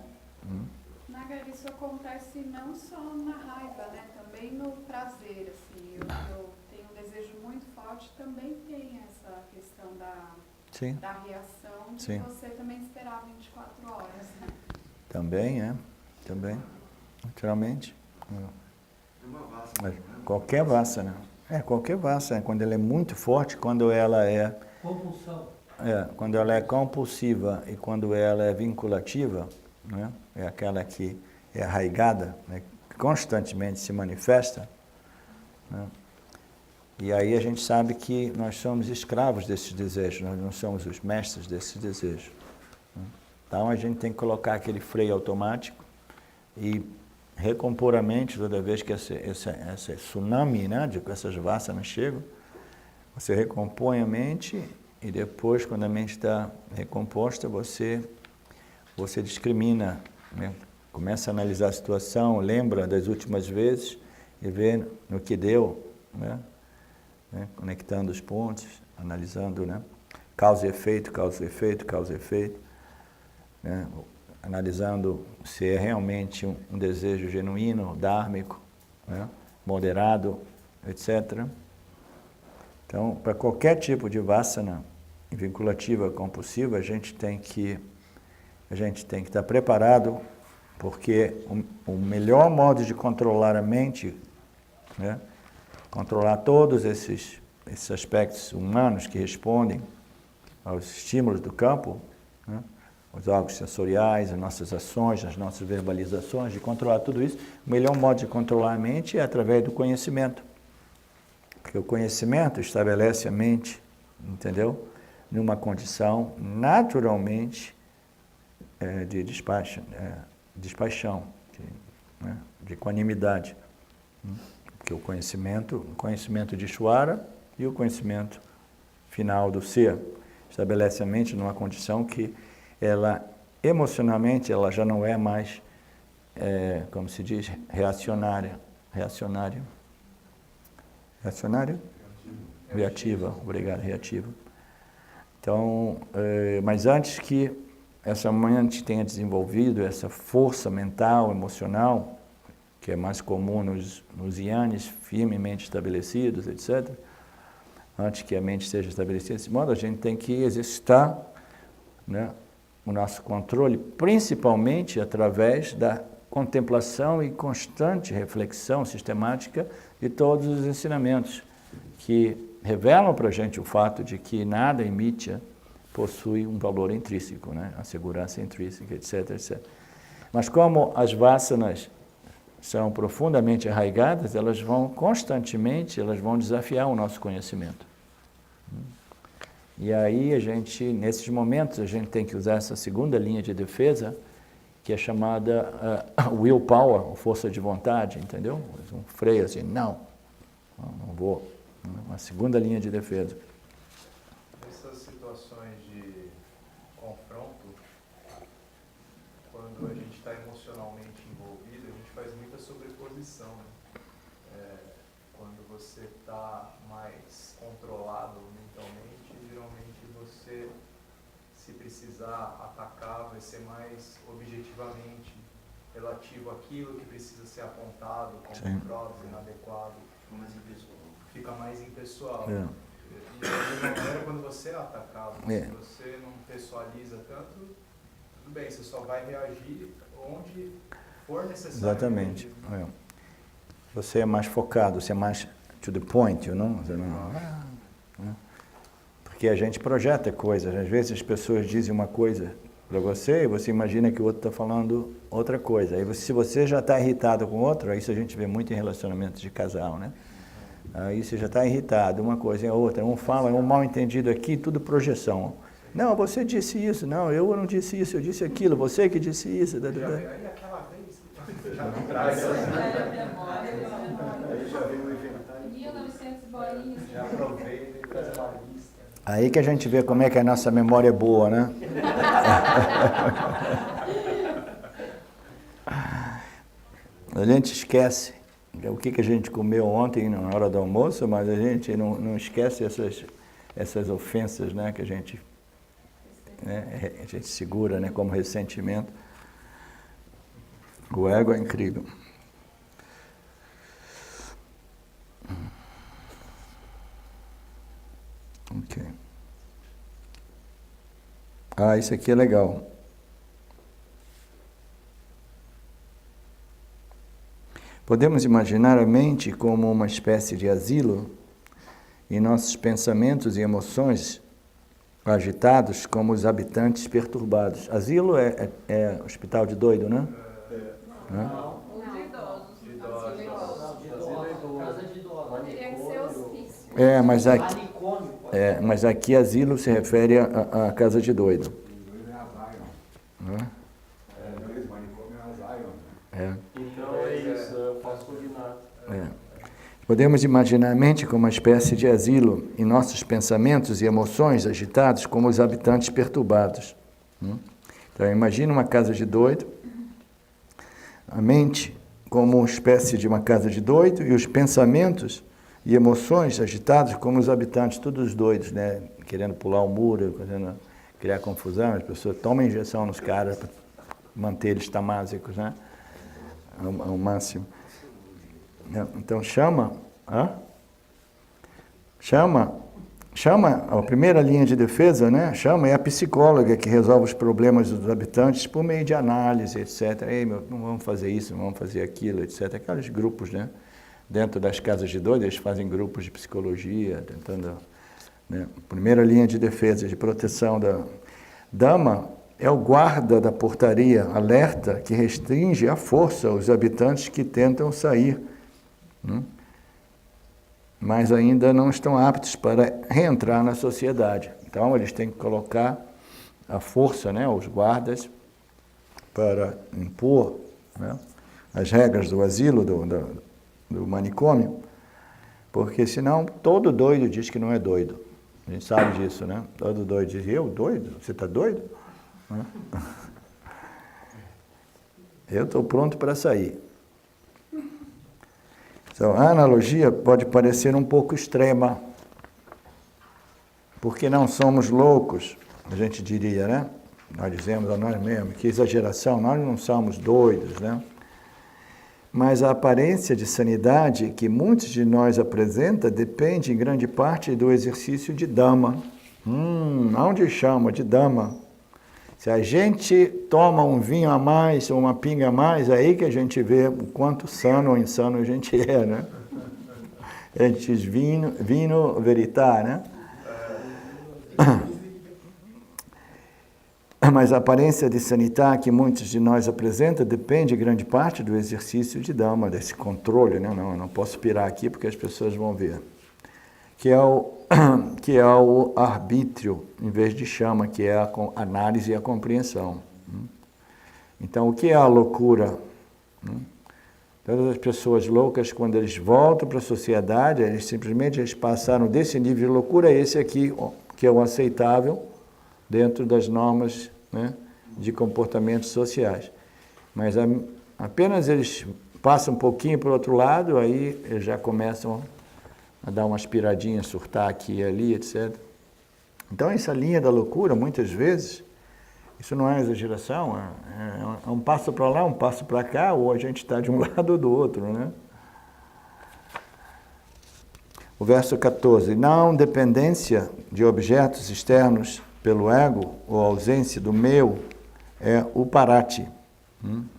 Naga, isso acontece não só na raiva, né? Também no prazer, assim. Eu tenho um desejo muito forte, também tem essa questão da reação de você também esperar 24 horas, né? Também, naturalmente. Mas qualquer vassa, né? Qualquer vassa, quando ela é muito forte, quando ela é... Compulsão. Quando ela é compulsiva e quando ela é vinculativa, né? É aquela que é arraigada, né? Que constantemente se manifesta, né? E aí a gente sabe que nós somos escravos desses desejos, nós não somos os mestres desses desejos. Então a gente tem que colocar aquele freio automático e recompor a mente toda vez que esse tsunami, né, de essas vassanas chegam. Você recompõe a mente e depois, quando a mente está recomposta, você discrimina, né? Começa a analisar a situação, lembra das últimas vezes e vê no que deu, né? Conectando os pontos, analisando, né? Causa e efeito, causa e efeito, causa e efeito, né? Analisando se é realmente um desejo genuíno, dármico, né? Moderado, etc. Então, para qualquer tipo de vassana vinculativa, compulsiva, a gente tem que estar preparado, porque o melhor modo de controlar a mente, né? Controlar todos esses aspectos humanos que respondem aos estímulos do campo, né? Os órgãos sensoriais, as nossas ações, as nossas verbalizações, de controlar tudo isso, o melhor modo de controlar a mente é através do conhecimento. Porque o conhecimento estabelece a mente, entendeu? Numa condição naturalmente de despaixão, de equanimidade. Porque o conhecimento de Ishvara e o conhecimento final do ser estabelece a mente numa condição que ela, emocionalmente, ela já não é mais, como se diz, reacionária? Reativa, obrigado, reativa. Então, mas antes que essa mente tenha desenvolvido essa força mental, emocional, que é mais comum nos yanis firmemente estabelecidos, etc., antes que a mente seja estabelecida desse modo, a gente tem que exercitar, né, o nosso controle, principalmente através da contemplação e constante reflexão sistemática de todos os ensinamentos que revelam para a gente o fato de que nada em Mithya possui um valor intrínseco, né? A segurança intrínseca, etc, etc. Mas como as vassanas são profundamente arraigadas, elas vão constantemente, desafiar o nosso conhecimento. E aí nesses momentos, a gente tem que usar essa segunda linha de defesa, que é chamada willpower, força de vontade, entendeu? Um freio assim, não vou. Uma segunda linha de defesa. Nessas situações de confronto, quando a gente está emocionalmente envolvido, a gente faz muita sobreposição, né? Quando você está mais controlado mentalmente, geralmente você, se precisar atacar, vai ser mais objetivamente relativo àquilo que precisa ser apontado como provas inadequado. Fica mais impessoal. E de alguma maneira, quando você é atacado, se você não pessoaliza tanto, tudo bem, você só vai reagir onde for necessário. Exatamente. Você é mais focado, você é mais to the point, porque a gente projeta coisas. Às vezes as pessoas dizem uma coisa para você e você imagina que o outro está falando outra coisa. Aí se você já está irritado com o outro, isso a gente vê muito em relacionamentos de casal, né? Aí você já está irritado, uma coisa e a outra. Um fala, um mal entendido aqui, tudo projeção. Não, você disse isso. Não, eu não disse isso, eu disse aquilo. Você que disse isso. Aí aquela vez, já me traz já veio o inventário. 1900 bolinhas. Já aproveita e traz uma lista. Aí que a gente vê como é que a nossa memória é boa, né? A gente esquece o que a gente comeu ontem na hora do almoço, mas a gente não esquece essas ofensas, né, que a gente segura, né, como ressentimento. O ego é incrível. Ok. Isso aqui é legal. Podemos imaginar a mente como uma espécie de asilo e nossos pensamentos e emoções agitados como os habitantes perturbados. Asilo é hospital de doido, né? Não, de idosos. Teria que ser hospício. Mas aqui, Manicômio. mas aqui asilo se refere à casa de doido. Então é isso, eu faço cognato. Podemos imaginar a mente como uma espécie de asilo e nossos pensamentos e emoções agitados como os habitantes perturbados. Então imagina uma casa de doido, a mente como uma espécie de uma casa de doido e os pensamentos e emoções agitados como os habitantes, todos doidos, né? Querendo pular o muro, querendo criar confusão, as pessoas tomam injeção nos caras para manter eles tamásicos, né? Ao máximo. Então chama, a primeira linha de defesa, né? Chama é a psicóloga que resolve os problemas dos habitantes por meio de análise, etc. Ei, não vamos fazer isso, não vamos fazer aquilo, etc. Aqueles grupos, né? Dentro das casas de doido, eles fazem grupos de psicologia, tentando, né? Primeira linha de defesa, de proteção da dama é o guarda da portaria, alerta, que restringe à força os habitantes que tentam sair, mas ainda não estão aptos para reentrar na sociedade. Então, eles têm que colocar a força, né, os guardas, para impor, né, as regras do asilo, do manicômio, porque senão todo doido diz que não é doido. A gente sabe disso, né? Todo doido diz, eu doido? Você está doido? Eu estou pronto para sair. Então, a analogia pode parecer um pouco extrema, porque não somos loucos, a gente diria, né? Nós dizemos a nós mesmos, que exageração, nós não somos doidos, né? Mas a aparência de sanidade que muitos de nós apresentam depende em grande parte do exercício de Dhamma. Onde chama de Dhamma? Se a gente toma um vinho a mais ou uma pinga a mais, é aí que a gente vê o quanto sano ou insano a gente é, né? A gente diz vino veritar, né? Mas a aparência de sanidade que muitos de nós apresentam depende, grande parte, do exercício de Dhamma, desse controle, né? Não, eu não posso pirar aqui porque as pessoas vão ver. Que é o arbítrio, em vez de chama, que é a análise e a compreensão. Então, o que é a loucura? Todas as pessoas loucas, quando eles voltam para a sociedade, eles passaram desse nível de loucura a esse aqui, que é o aceitável, dentro das normas, né, de comportamentos sociais. Mas apenas eles passam um pouquinho para o outro lado, aí eles já começam a dar uma aspiradinha, surtar aqui e ali, etc. Então, essa linha da loucura, muitas vezes, isso não é exageração, é um passo para lá, um passo para cá, ou a gente está de um lado ou do outro, né? O verso 14. Não dependência de objetos externos pelo ego, ou ausência do meu, é o parati.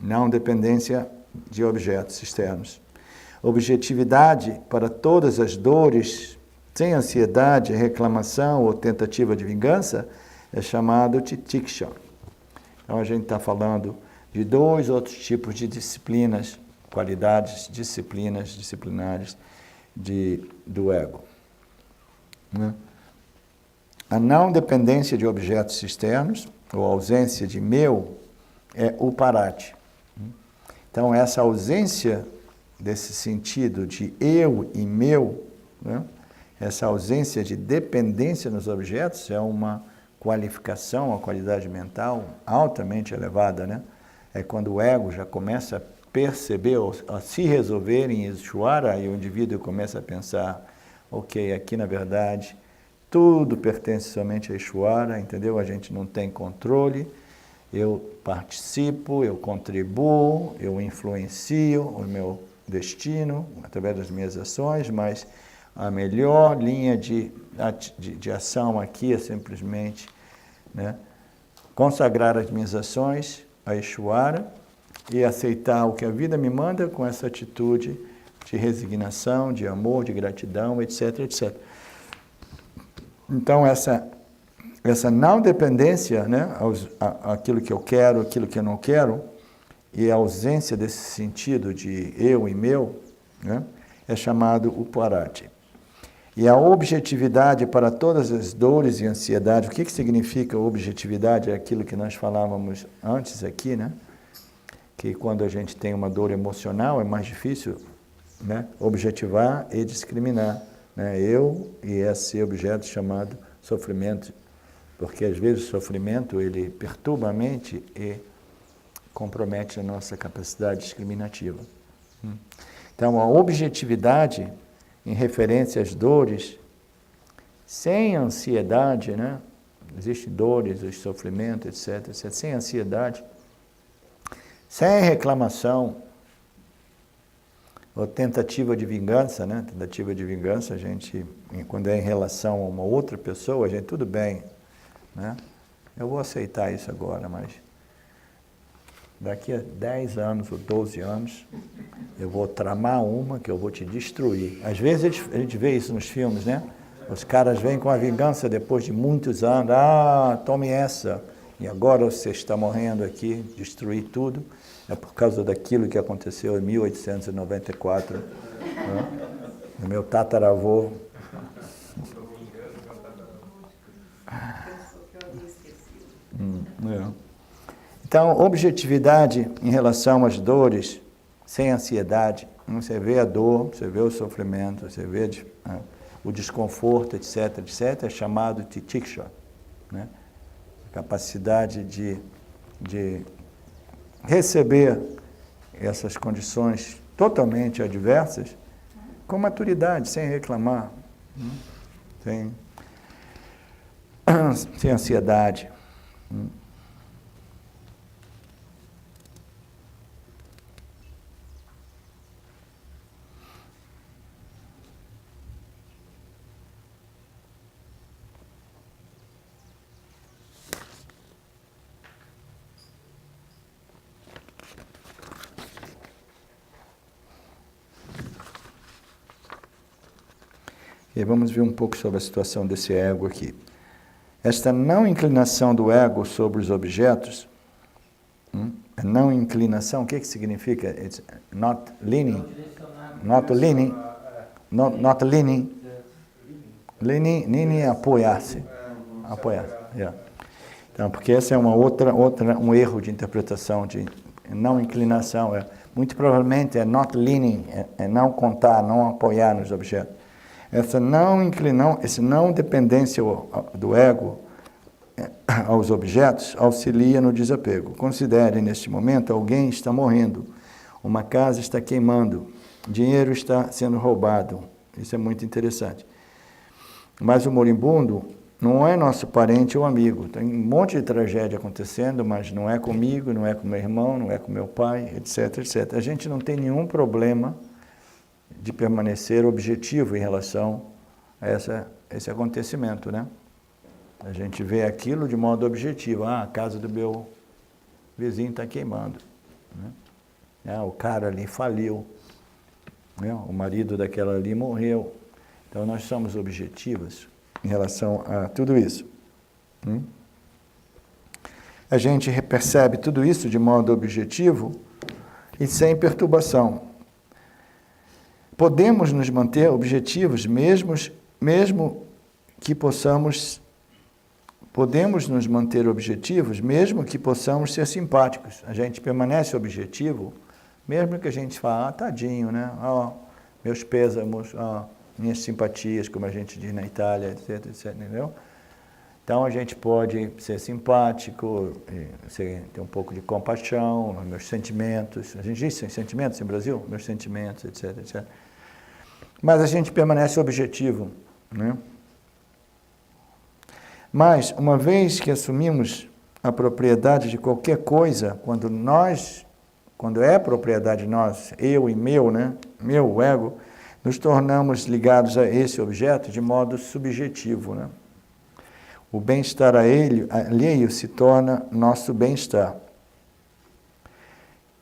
Não dependência de objetos externos. Objetividade para todas as dores, sem ansiedade, reclamação ou tentativa de vingança, é chamado titiksha. Então a gente está falando de dois outros tipos de disciplinas, qualidades, disciplinares do ego. A não dependência de objetos externos, ou ausência de meu, é o parati. Então essa ausência desse sentido de eu e meu, né? Essa ausência de dependência nos objetos é uma qualificação, uma qualidade mental altamente elevada, né? É quando o ego já começa a perceber, a se resolver em Ishvara, e o indivíduo começa a pensar, ok, aqui na verdade tudo pertence somente a Ishvara, entendeu? A gente não tem controle, eu participo, eu contribuo, eu influencio o meu destino através das minhas ações, mas a melhor linha de ação aqui é simplesmente, né, consagrar as minhas ações a Ishvara e aceitar o que a vida me manda com essa atitude de resignação, de amor, de gratidão, etc, etc. Então, essa não dependência, né, aquilo que eu quero, aquilo que eu não quero, e a ausência desse sentido de eu e meu, né, é chamado o parati. E a objetividade para todas as dores e ansiedades. O que significa objetividade? É aquilo que nós falávamos antes aqui, né? Que quando a gente tem uma dor emocional é mais difícil, né, objetivar e discriminar, né, eu e esse objeto chamado sofrimento, porque às vezes o sofrimento ele perturba a mente e compromete a nossa capacidade discriminativa. Então a objetividade em referência às dores, sem ansiedade, né, existem dores, os sofrimentos, etc, etc, sem ansiedade, sem reclamação, ou tentativa de vingança, né? Tentativa de vingança, a gente, quando é em relação a uma outra pessoa, a gente, tudo bem, né? Eu vou aceitar isso agora, mas daqui a 10 anos ou 12 anos, eu vou tramar uma que eu vou te destruir. Às vezes a gente vê isso nos filmes, né? Os caras vêm com a vingança depois de muitos anos, tome essa, e agora você está morrendo aqui, destruir tudo. É por causa daquilo que aconteceu em 1894. Né? O meu tataravô. Então, objetividade em relação às dores, sem ansiedade. Você vê a dor, você vê o sofrimento, você vê o desconforto, etc., etc., é chamado de tiksha, né? Capacidade de receber essas condições totalmente adversas com maturidade, sem reclamar, sem ansiedade. E vamos ver um pouco sobre a situação desse ego aqui. Esta não inclinação do ego sobre os objetos, a não inclinação, o que significa? It's not leaning. Not leaning. Not leaning. Leaning é apoiar-se. Apoiar-se. Yeah. Então, porque esse é um erro de interpretação de não inclinação. Muito provavelmente é not leaning, é não contar, não apoiar nos objetos. Essa não dependência do ego aos objetos auxilia no desapego. Considere, neste momento, alguém está morrendo, uma casa está queimando, dinheiro está sendo roubado. Isso é muito interessante. Mas o moribundo não é nosso parente ou amigo. Tem um monte de tragédia acontecendo, mas não é comigo, não é com meu irmão, não é com meu pai, etc, etc. A gente não tem nenhum problema de permanecer objetivo em relação a esse acontecimento, né? A gente vê aquilo de modo objetivo. A casa do meu vizinho está queimando, né? O cara ali faliu, né? O marido daquela ali morreu. Então nós somos objetivos em relação a tudo isso. A gente percebe tudo isso de modo objetivo e sem perturbação. Podemos nos manter objetivos mesmo que possamos ser simpáticos. A gente permanece objetivo, mesmo que a gente fale, tadinho, né? Meus pêsamos, minhas simpatias, como a gente diz na Itália, etc, etc, entendeu? Então a gente pode ser simpático, ter um pouco de compaixão, meus sentimentos. A gente diz sentimentos no Brasil? Meus sentimentos, etc, etc. Mas a gente permanece objetivo, né? Mas, uma vez que assumimos a propriedade de qualquer coisa, quando é propriedade nossa, eu e meu, né? Meu, o ego, nos tornamos ligados a esse objeto de modo subjetivo, né? O bem-estar alheio se torna nosso bem-estar.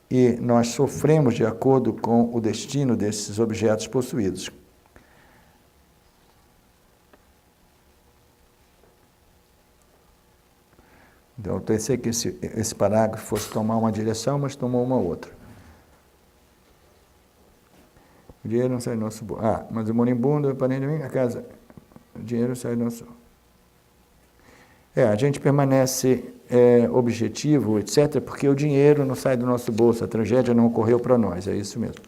E nós sofremos de acordo com o destino desses objetos possuídos. Então, eu pensei que esse parágrafo fosse tomar uma direção, mas tomou uma outra. O dinheiro não sai do nosso bolso. Mas o moribundo, aparentemente, a casa, o dinheiro sai do nosso... a gente permanece objetivo, etc., porque o dinheiro não sai do nosso bolso, a tragédia não ocorreu para nós, é isso mesmo.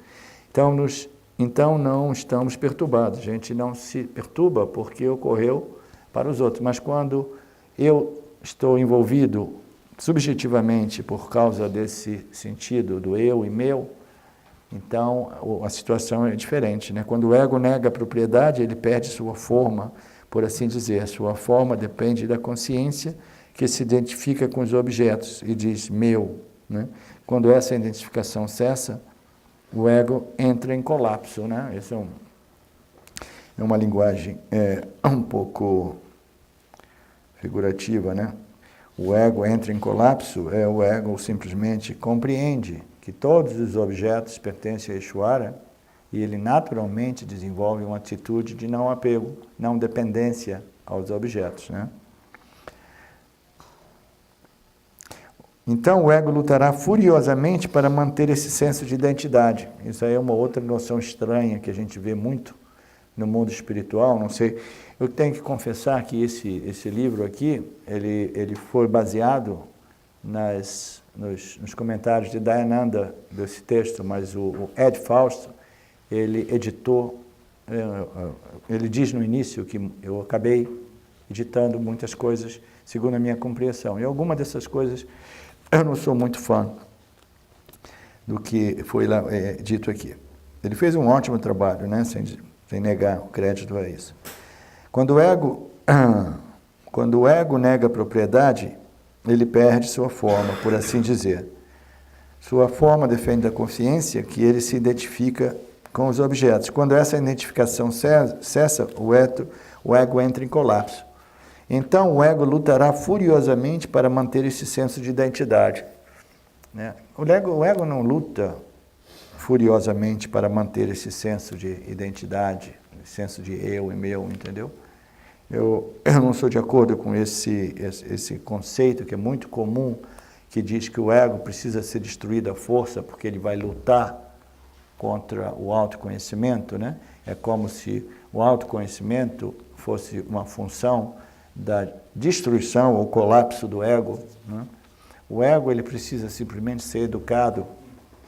Então não estamos perturbados, a gente não se perturba porque ocorreu para os outros, mas quando eu estou envolvido subjetivamente por causa desse sentido do eu e meu, então a situação é diferente, né? Quando o ego nega a propriedade, ele perde sua forma, por assim dizer. Sua forma depende da consciência que se identifica com os objetos e diz meu, né? Quando essa identificação cessa, o ego entra em colapso, né? Essa é uma linguagem um pouco figurativa, né? O ego entra em colapso, o ego simplesmente compreende que todos os objetos pertencem a Ishvara e ele naturalmente desenvolve uma atitude de não apego, não dependência aos objetos, né? Então o ego lutará furiosamente para manter esse senso de identidade. Isso aí é uma outra noção estranha que a gente vê muito no mundo espiritual, não sei. Eu tenho que confessar que esse livro aqui, ele foi baseado nos comentários de Dayananda desse texto, mas o Ed Fausto, ele editou, ele diz no início que eu acabei editando muitas coisas segundo a minha compreensão. E alguma dessas coisas eu não sou muito fã do que foi lá dito aqui. Ele fez um ótimo trabalho, né? Sem negar o crédito a isso. Quando o ego nega a propriedade, ele perde sua forma, por assim dizer. Sua forma defende da consciência que ele se identifica com os objetos. Quando essa identificação cessa, o ego entra em colapso. Então o ego lutará furiosamente para manter esse senso de identidade, né? O ego não luta furiosamente para manter esse senso de identidade, senso de eu e meu, entendeu? Eu não sou de acordo com esse conceito que é muito comum, que diz que o ego precisa ser destruído à força porque ele vai lutar contra o autoconhecimento, né? É como se o autoconhecimento fosse uma função da destruição ou colapso do ego, né? O ego ele precisa simplesmente ser educado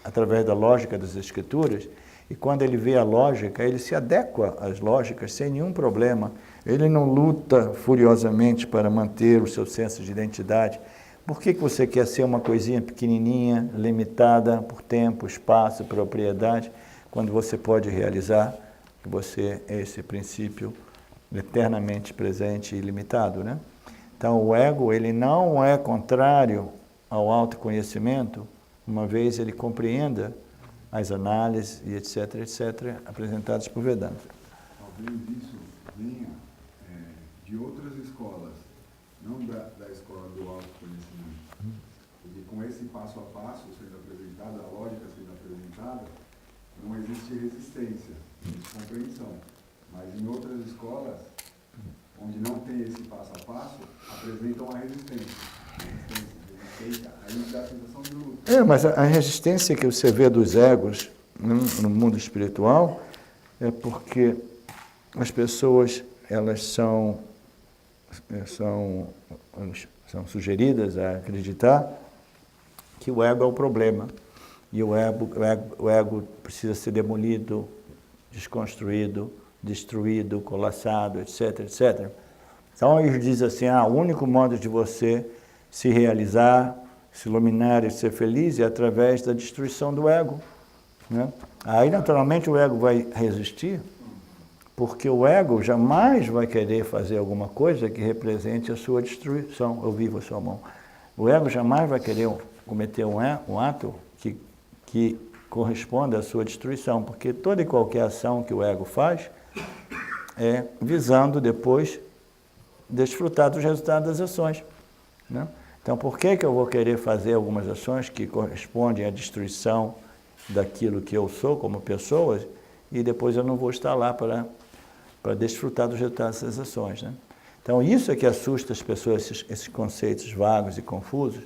através da lógica das escrituras, e quando ele vê a lógica, ele se adequa às lógicas sem nenhum problema. Ele não luta furiosamente para manter o seu senso de identidade. Por que você quer ser uma coisinha pequenininha, limitada por tempo, espaço, propriedade, quando você pode realizar que você é esse princípio eternamente presente e ilimitado, né? Então o ego ele não é contrário ao autoconhecimento, uma vez ele compreenda as análises e etc, apresentadas por Vedanta. Talvez isso venha de outras escolas, não da escola do autoconhecimento. Porque com esse passo a passo sendo apresentado, a lógica sendo apresentada, não existe resistência, existe compreensão. Mas em outras escolas, onde não tem esse passo a passo, apresentam a resistência. Aí dá a sensação de luta. Mas a resistência que você vê dos egos no mundo espiritual é porque as pessoas elas são sugeridas a acreditar que o ego é o problema e o ego precisa ser demolido, desconstruído, destruído, colapsado, etc. Então eles dizem assim, o único modo de você se realizar, se iluminar e ser feliz é através da destruição do ego, né? Aí naturalmente o ego vai resistir, porque o ego jamais vai querer fazer alguma coisa que represente a sua destruição. Eu vivo a sua mão. O ego jamais vai querer cometer um ato que corresponda à sua destruição, porque toda e qualquer ação que o ego faz é visando depois desfrutar dos resultados das ações, né? Então, por que eu vou querer fazer algumas ações que correspondem à destruição daquilo que eu sou como pessoa e depois eu não vou estar lá para desfrutar dos resultados dessas ações, né? Então, isso é que assusta as pessoas, esses conceitos vagos e confusos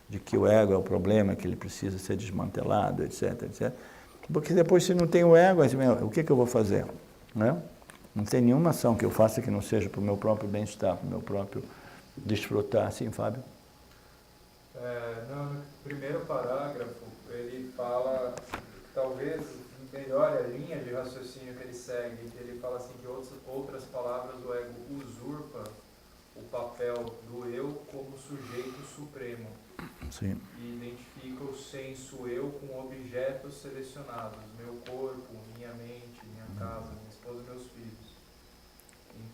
de que o ego é o problema, que ele precisa ser desmantelado, etc. Porque depois, se não tem o ego, o que eu vou fazer? Né? Não tem nenhuma ação que eu faça que não seja para o meu próprio bem-estar, para o meu próprio desfrutar. Sim, Fábio? No primeiro parágrafo, ele fala que talvez melhore a linha de raciocínio que ele segue. Ele fala assim que outras palavras, o ego usurpa o papel do eu como sujeito supremo. Sim. E identifica o senso eu com objetos selecionados, meu corpo, minha mente, minha casa, minha esposa e meus filhos.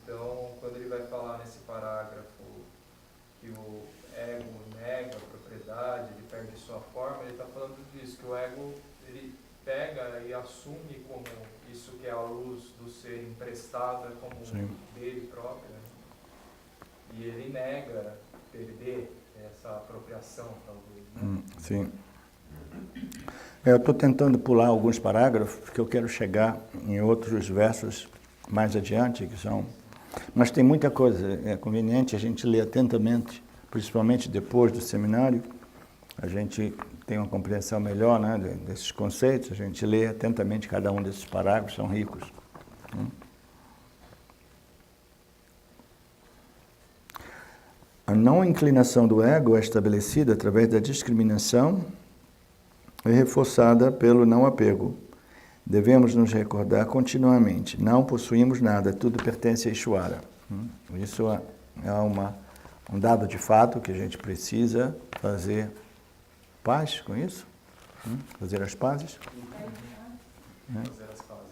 Então, quando ele vai falar nesse parágrafo que o ego nega a propriedade, ele perde sua forma, ele está falando disso, que o ego ele pega e assume como isso que é a luz do ser emprestada como dele própria, né? E ele nega perder essa apropriação, talvez. Né? Sim. Eu estou tentando pular alguns parágrafos, porque eu quero chegar em outros versos mais adiante, que são... Mas tem muita coisa, é conveniente a gente ler atentamente, principalmente depois do seminário, a gente tem uma compreensão melhor, né, desses conceitos, a gente lê atentamente cada um desses parágrafos, são ricos. A não inclinação do ego é estabelecida através da discriminação e reforçada pelo não apego. Devemos nos recordar continuamente, não possuímos nada, tudo pertence a Ishvara. Isso é um dado de fato que a gente precisa fazer paz com isso, fazer as pazes.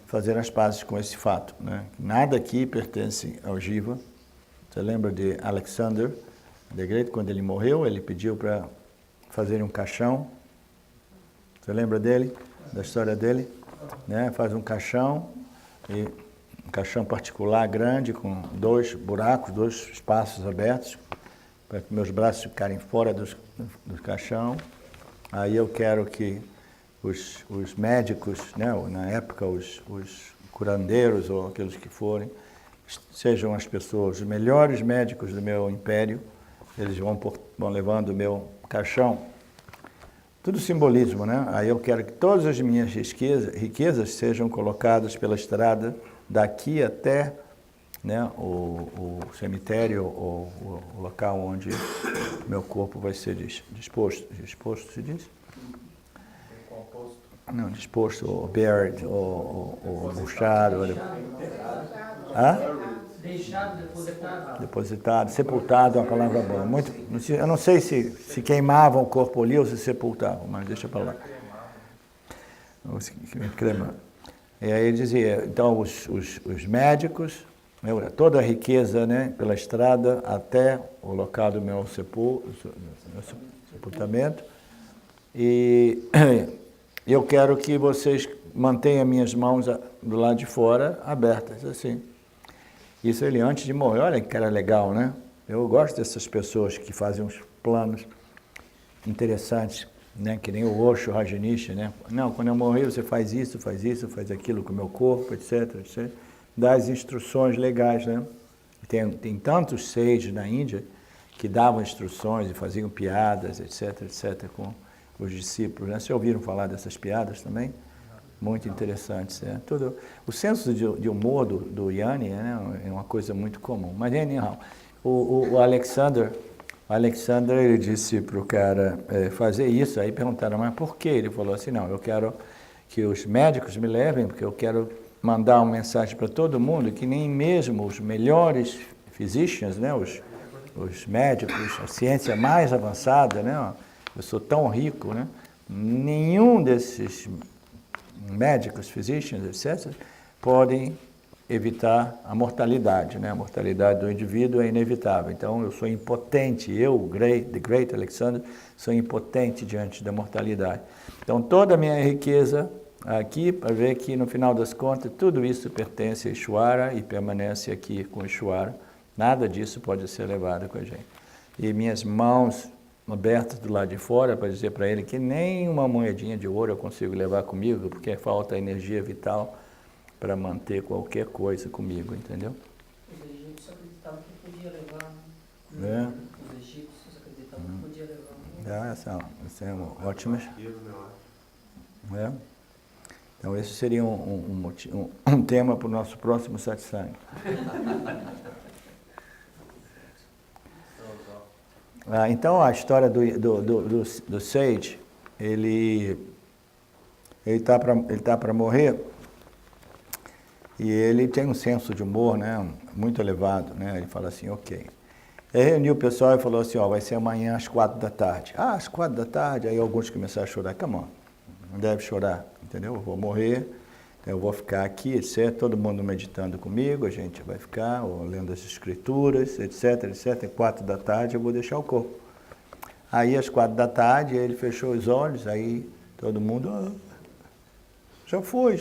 Fazer as pazes com esse fato. Né? Nada aqui pertence ao Jiva. Você lembra de Alexander the Great, quando ele morreu, ele pediu para fazer um caixão. Você lembra dele? Da história dele? Né? Faz um caixão, um caixão particular grande, com 2 buracos, 2 espaços abertos, para que meus braços ficarem fora do caixão. Aí eu quero que os médicos, né, na época os curandeiros ou aqueles que forem, sejam as pessoas, os melhores médicos do meu império, eles vão levando o meu caixão. Tudo simbolismo, né? Aí eu quero que todas as minhas riquezas sejam colocadas pela estrada daqui até, né, o cemitério, ou o local onde meu corpo vai ser disposto. Disposto se diz? Composto. Não, disposto, ou buried, ou buchado. Deixado, depositado. Depositado, sepultado é uma palavra boa. Eu não sei se queimavam o corpo ali ou se sepultavam, mas deixa para lá. Crema. E aí ele dizia, então os médicos, toda a riqueza, né, pela estrada até o local do meu sepultamento. E eu quero que vocês mantenham minhas mãos do lado de fora abertas, assim. Isso ele antes de morrer, olha que cara legal, né? Eu gosto dessas pessoas que fazem uns planos interessantes, né? Que nem o Osho Rajneesh, né? Não, quando eu morrer você faz isso, faz aquilo com o meu corpo, etc, etc. Dá as instruções legais, né? Tem tantos sages na Índia que davam instruções e faziam piadas, etc, etc, com os discípulos, né? Vocês ouviram falar dessas piadas também? Muito interessantes. Né? O senso de humor do Yanni, né, é uma coisa muito comum. Mas, anyhow, o Alexander, ele disse para o cara fazer isso, aí perguntaram, mas por quê? Ele falou assim, não, eu quero que os médicos me levem, porque eu quero mandar uma mensagem para todo mundo, que nem mesmo os melhores physicians, né, os médicos, a ciência mais avançada, né, eu sou tão rico, né, nenhum desses médicos, physicians, etc., podem evitar a mortalidade, né? A mortalidade do indivíduo é inevitável. Então, eu sou impotente, the Great Alexander, sou impotente diante da mortalidade. Então, toda a minha riqueza aqui, para ver que, no final das contas, tudo isso pertence a Ishvara e permanece aqui com Ishvara. Nada disso pode ser levado com a gente. E minhas mãos abertas do lado de fora para dizer para ele que nem uma moedinha de ouro eu consigo levar comigo, porque falta energia vital para manter qualquer coisa comigo, entendeu? Os egípcios acreditavam que podia levar. Os egípcios acreditavam que podia levar. Essa é uma ótima. Então esse seria um tema para o nosso próximo satsang. Então a história do Sage, ele tá para morrer e ele tem um senso de humor, né, muito elevado, né? Ele fala assim, ok. Aí reuniu o pessoal e falou assim, ó, vai ser amanhã às 4 da tarde. Ah, às 4 da tarde? Aí alguns começaram a chorar. Come on, não deve chorar, entendeu? Eu vou morrer, eu vou ficar aqui, etc. Todo mundo meditando comigo, a gente vai ficar, ou lendo as escrituras, etc, etc. 4 da tarde eu vou deixar o corpo. Aí às 4 da tarde ele fechou os olhos, aí todo mundo... Já foi.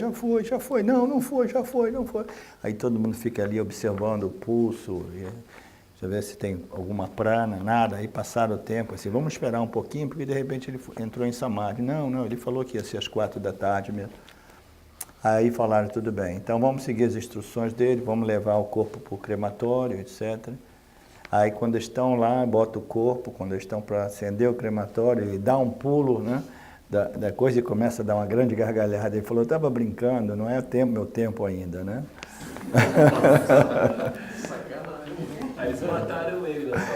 Não, não foi, já foi, não foi. Aí todo mundo fica ali observando o pulso, deixa eu ver se tem alguma prana, nada. Aí passaram o tempo, assim, vamos esperar um pouquinho, porque de repente ele entrou em samadhi. Não, ele falou que ia ser às 4 da tarde mesmo. Aí falaram, tudo bem, então vamos seguir as instruções dele, vamos levar o corpo para o crematório, etc. Aí quando estão lá, bota o corpo, quando estão para acender o crematório, ele dá um pulo, né, da coisa e começa a dar uma grande gargalhada. Ele falou, eu estava brincando, não é meu tempo ainda, né? Aí eles mataram ele nessa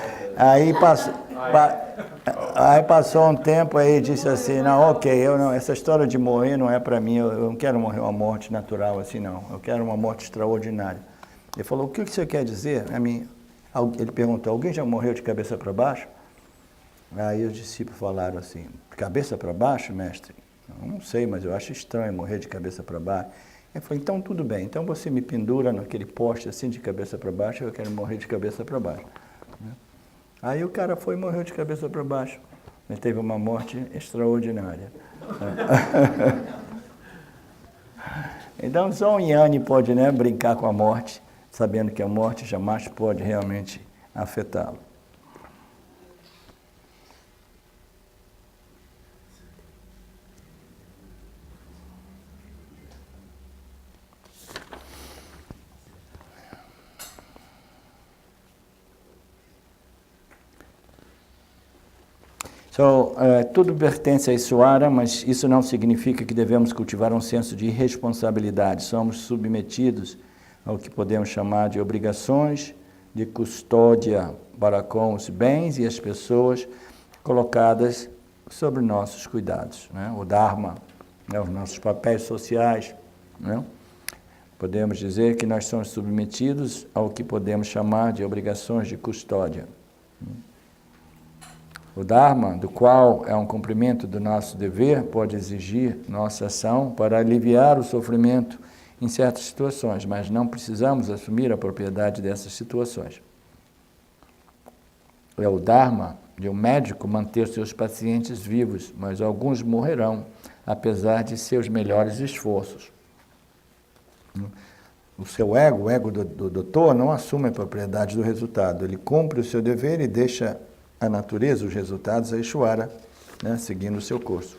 hora. Aí passou um tempo, aí disse assim, não, ok, essa história de morrer não é para mim, eu não quero morrer uma morte natural assim, não. Eu quero uma morte extraordinária. Ele falou, o que você quer dizer? Ele perguntou, alguém já morreu de cabeça para baixo? Aí os discípulos falaram assim, cabeça para baixo, mestre? Eu não sei, mas eu acho estranho morrer de cabeça para baixo. Ele falou, então tudo bem, então você me pendura naquele poste assim de cabeça para baixo, eu quero morrer de cabeça para baixo. Aí o cara foi e morreu de cabeça para baixo. Ele teve uma morte extraordinária. Então só um Jnani pode, né, brincar com a morte, sabendo que a morte jamais pode realmente afetá-lo. Tudo pertence a Ishvara, mas isso não significa que devemos cultivar um senso de irresponsabilidade. Somos submetidos ao que podemos chamar de obrigações de custódia para com os bens e as pessoas colocadas sobre nossos cuidados, né? O Dharma, né? Os nossos papéis sociais, né? Podemos dizer que nós somos submetidos ao que podemos chamar de obrigações de custódia. O Dharma, do qual é um cumprimento do nosso dever, pode exigir nossa ação para aliviar o sofrimento em certas situações, mas não precisamos assumir a propriedade dessas situações. É o Dharma de um médico manter seus pacientes vivos, mas alguns morrerão, apesar de seus melhores esforços. O seu ego, o ego do doutor, não assume a propriedade do resultado. Ele cumpre o seu dever e deixa a natureza, os resultados, a Ishvara, né, seguindo o seu curso.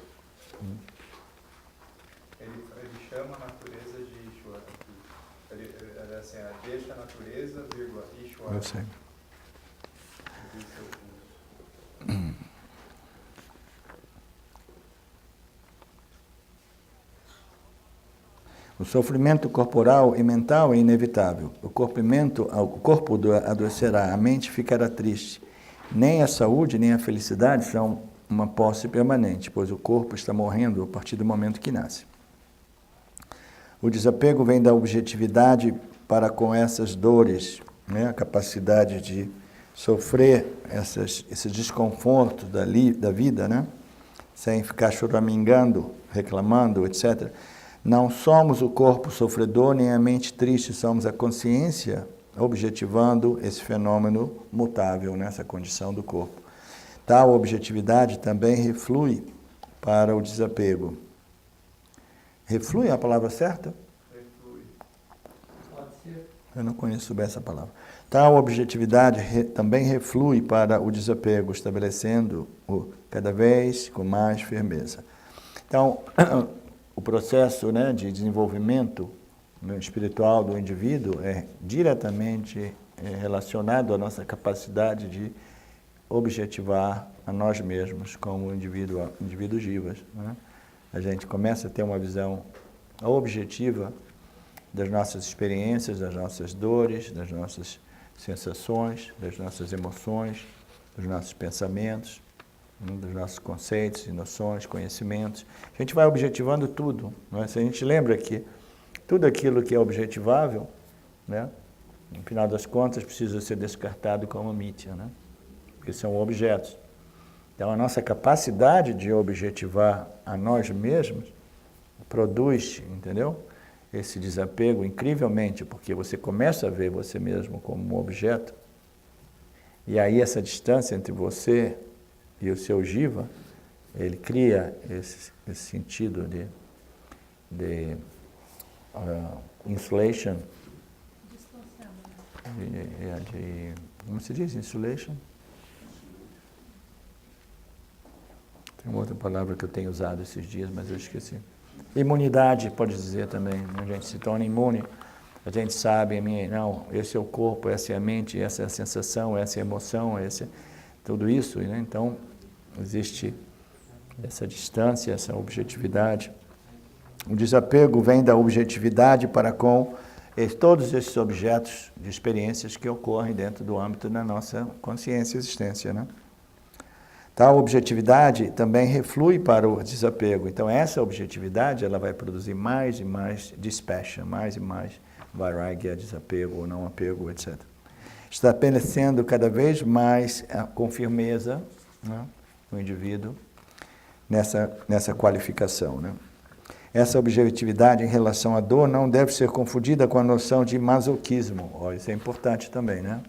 Ele chama a natureza de Ishvara. Ele assim, deixa a natureza, vírgula, Ishvara. Eu sei. O sofrimento corporal e mental é inevitável. O corpo adoecerá, a mente ficará triste. Nem a saúde, nem a felicidade são uma posse permanente, pois o corpo está morrendo a partir do momento que nasce. O desapego vem da objetividade para com essas dores, né? A capacidade de sofrer esse desconforto da vida, né? Sem ficar choramingando, reclamando, etc. Não somos o corpo sofredor, nem a mente triste, somos a consciência objetivando esse fenômeno mutável, nessa condição do corpo. Tal objetividade também reflui para o desapego. Reflui é a palavra certa? Reflui. Pode ser. Eu não conheço bem essa palavra. Tal objetividade também reflui para o desapego, estabelecendo-o cada vez com mais firmeza. Então, o processo, né, de desenvolvimento espiritual do indivíduo é diretamente relacionado à nossa capacidade de objetivar a nós mesmos como indivíduos jivas, né? A gente começa a ter uma visão objetiva das nossas experiências, das nossas dores, das nossas sensações, das nossas emoções, dos nossos pensamentos, dos nossos conceitos e noções, conhecimentos. A gente vai objetivando tudo. Não é? Se a gente lembra que tudo aquilo que é objetivável, né, no final das contas, precisa ser descartado como mítya, né? Porque são objetos. Então, a nossa capacidade de objetivar a nós mesmos produz, entendeu? Esse desapego incrivelmente, porque você começa a ver você mesmo como um objeto, e aí essa distância entre você e o seu jiva, ele cria esse sentido de insulation, como se diz insulation? Tem uma outra palavra que eu tenho usado esses dias, mas eu esqueci. Imunidade, pode dizer também. A gente se torna imune. A gente sabe, não, esse é o corpo, essa é a mente, essa é a sensação, essa é a emoção, tudo isso. Né? Então, existe essa distância, essa objetividade. O desapego vem da objetividade para com todos esses objetos de experiências que ocorrem dentro do âmbito da nossa consciência e existência, né? Tal objetividade também reflui para o desapego. Então, essa objetividade ela vai produzir mais e mais dispassion, mais e mais vairagya, desapego ou não apego, etc. Estabelecendo cada vez mais com firmeza, né, o indivíduo nessa qualificação, né? Essa objetividade em relação à dor não deve ser confundida com a noção de masoquismo. Isso é importante também, né?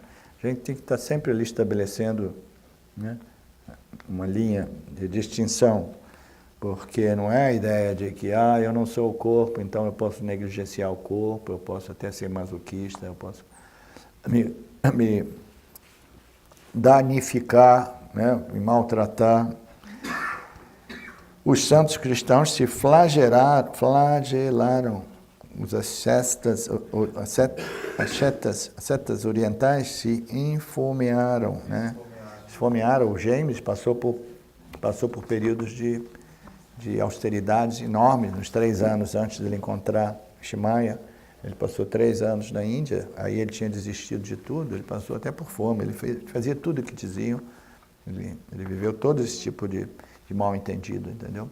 A gente tem que estar sempre ali estabelecendo, né, uma linha de distinção, porque não é a ideia de que eu não sou o corpo, então eu posso negligenciar o corpo, eu posso até ser masoquista, eu posso me danificar, né, me maltratar. Os santos cristãos se flagelaram. Os ascetas orientais se enfomearam, né? Esfomearam. O James passou por períodos de austeridades enormes, nos 3 anos antes de ele encontrar Shimaya. Ele passou 3 anos na Índia, aí ele tinha desistido de tudo, ele passou até por fome, ele fazia tudo o que diziam, ele viveu todo esse tipo de mal entendido, entendeu?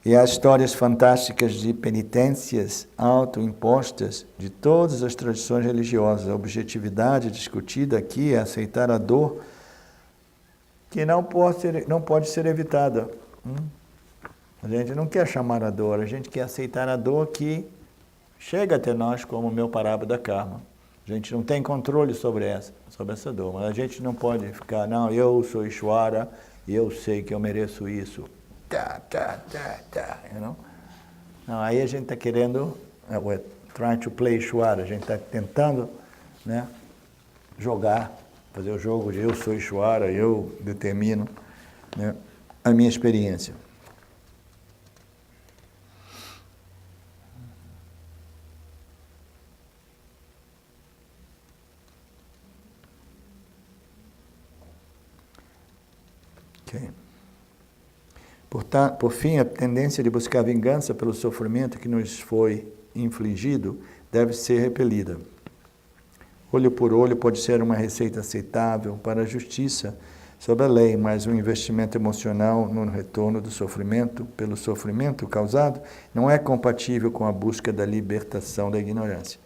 E as histórias fantásticas de penitências autoimpostas de todas as tradições religiosas. A objetividade discutida aqui é aceitar a dor que não pode ser evitada. A gente não quer chamar a dor, a gente quer aceitar a dor que chega até nós como o meu parabda karma. A gente não tem controle sobre essa dor, mas a gente não pode ficar, não, eu sou Ishvara e eu sei que eu mereço isso. You know? Não, aí a gente está querendo, we're trying to play Ishvara, a gente está tentando, né, jogar, fazer o jogo de eu sou Ishvara, eu determino, né, a minha experiência. Okay. Por fim, a tendência de buscar vingança pelo sofrimento que nos foi infligido deve ser repelida. Olho por olho pode ser uma receita aceitável para a justiça sob a lei, mas o investimento emocional no retorno do sofrimento pelo sofrimento causado não é compatível com a busca da libertação da ignorância.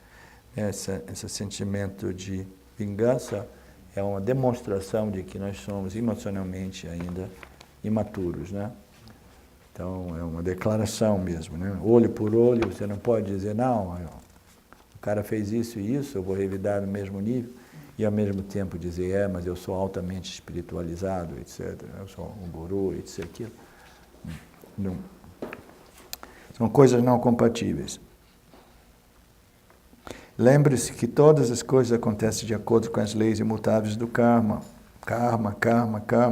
Esse sentimento de vingança é uma demonstração de que nós somos emocionalmente ainda imaturos, né? Então, é uma declaração mesmo, né? Olho por olho, você não pode dizer, não, o cara fez isso e isso, eu vou revidar no mesmo nível, e ao mesmo tempo dizer, mas eu sou altamente espiritualizado, etc. Eu sou um guru, etc. Aquilo. Não. São coisas não compatíveis. Lembre-se que todas as coisas acontecem de acordo com as leis imutáveis do karma. Karma,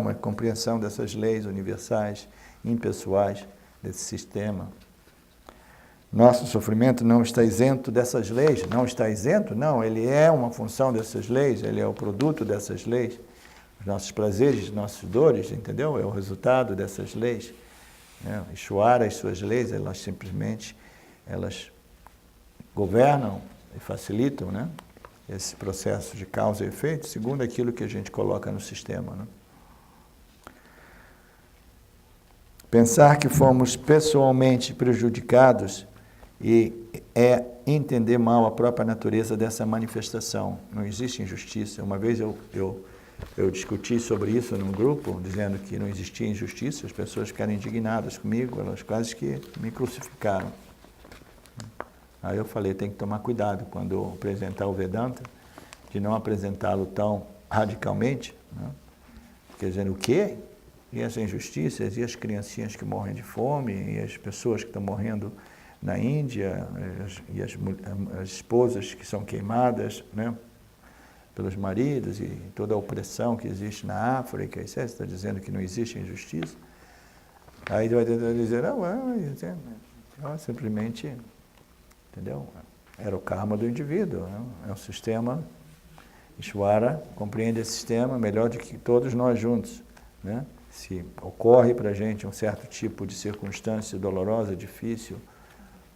a compreensão dessas leis universais, impessoais, desse sistema. Nosso sofrimento não está isento dessas leis. Não está isento? Não, ele é uma função dessas leis, ele é o produto dessas leis. Os nossos prazeres, nossas dores, entendeu? É o resultado dessas leis. Ishvara, as suas leis, elas simplesmente, elas governam e facilitam, né, esse processo de causa e efeito, segundo aquilo que a gente coloca no sistema, né? Pensar que fomos pessoalmente prejudicados é entender mal a própria natureza dessa manifestação. Não existe injustiça. Uma vez eu discuti sobre isso num grupo, dizendo que não existia injustiça, as pessoas ficaram indignadas comigo, elas quase que me crucificaram. Aí eu falei, tem que tomar cuidado quando apresentar o Vedanta, de não apresentá-lo tão radicalmente, né? Quer dizer, o quê? E as injustiças, e as criancinhas que morrem de fome, e as pessoas que estão morrendo na Índia, e as esposas que são queimadas, né, pelos maridos, e toda a opressão que existe na África, etc. Você está dizendo que não existe injustiça? Aí vai tentar dizer, simplesmente, entendeu? Era o karma do indivíduo, né? É um sistema, Ishvara compreende esse sistema melhor do que todos nós juntos, né? Se ocorre para a gente um certo tipo de circunstância dolorosa, difícil,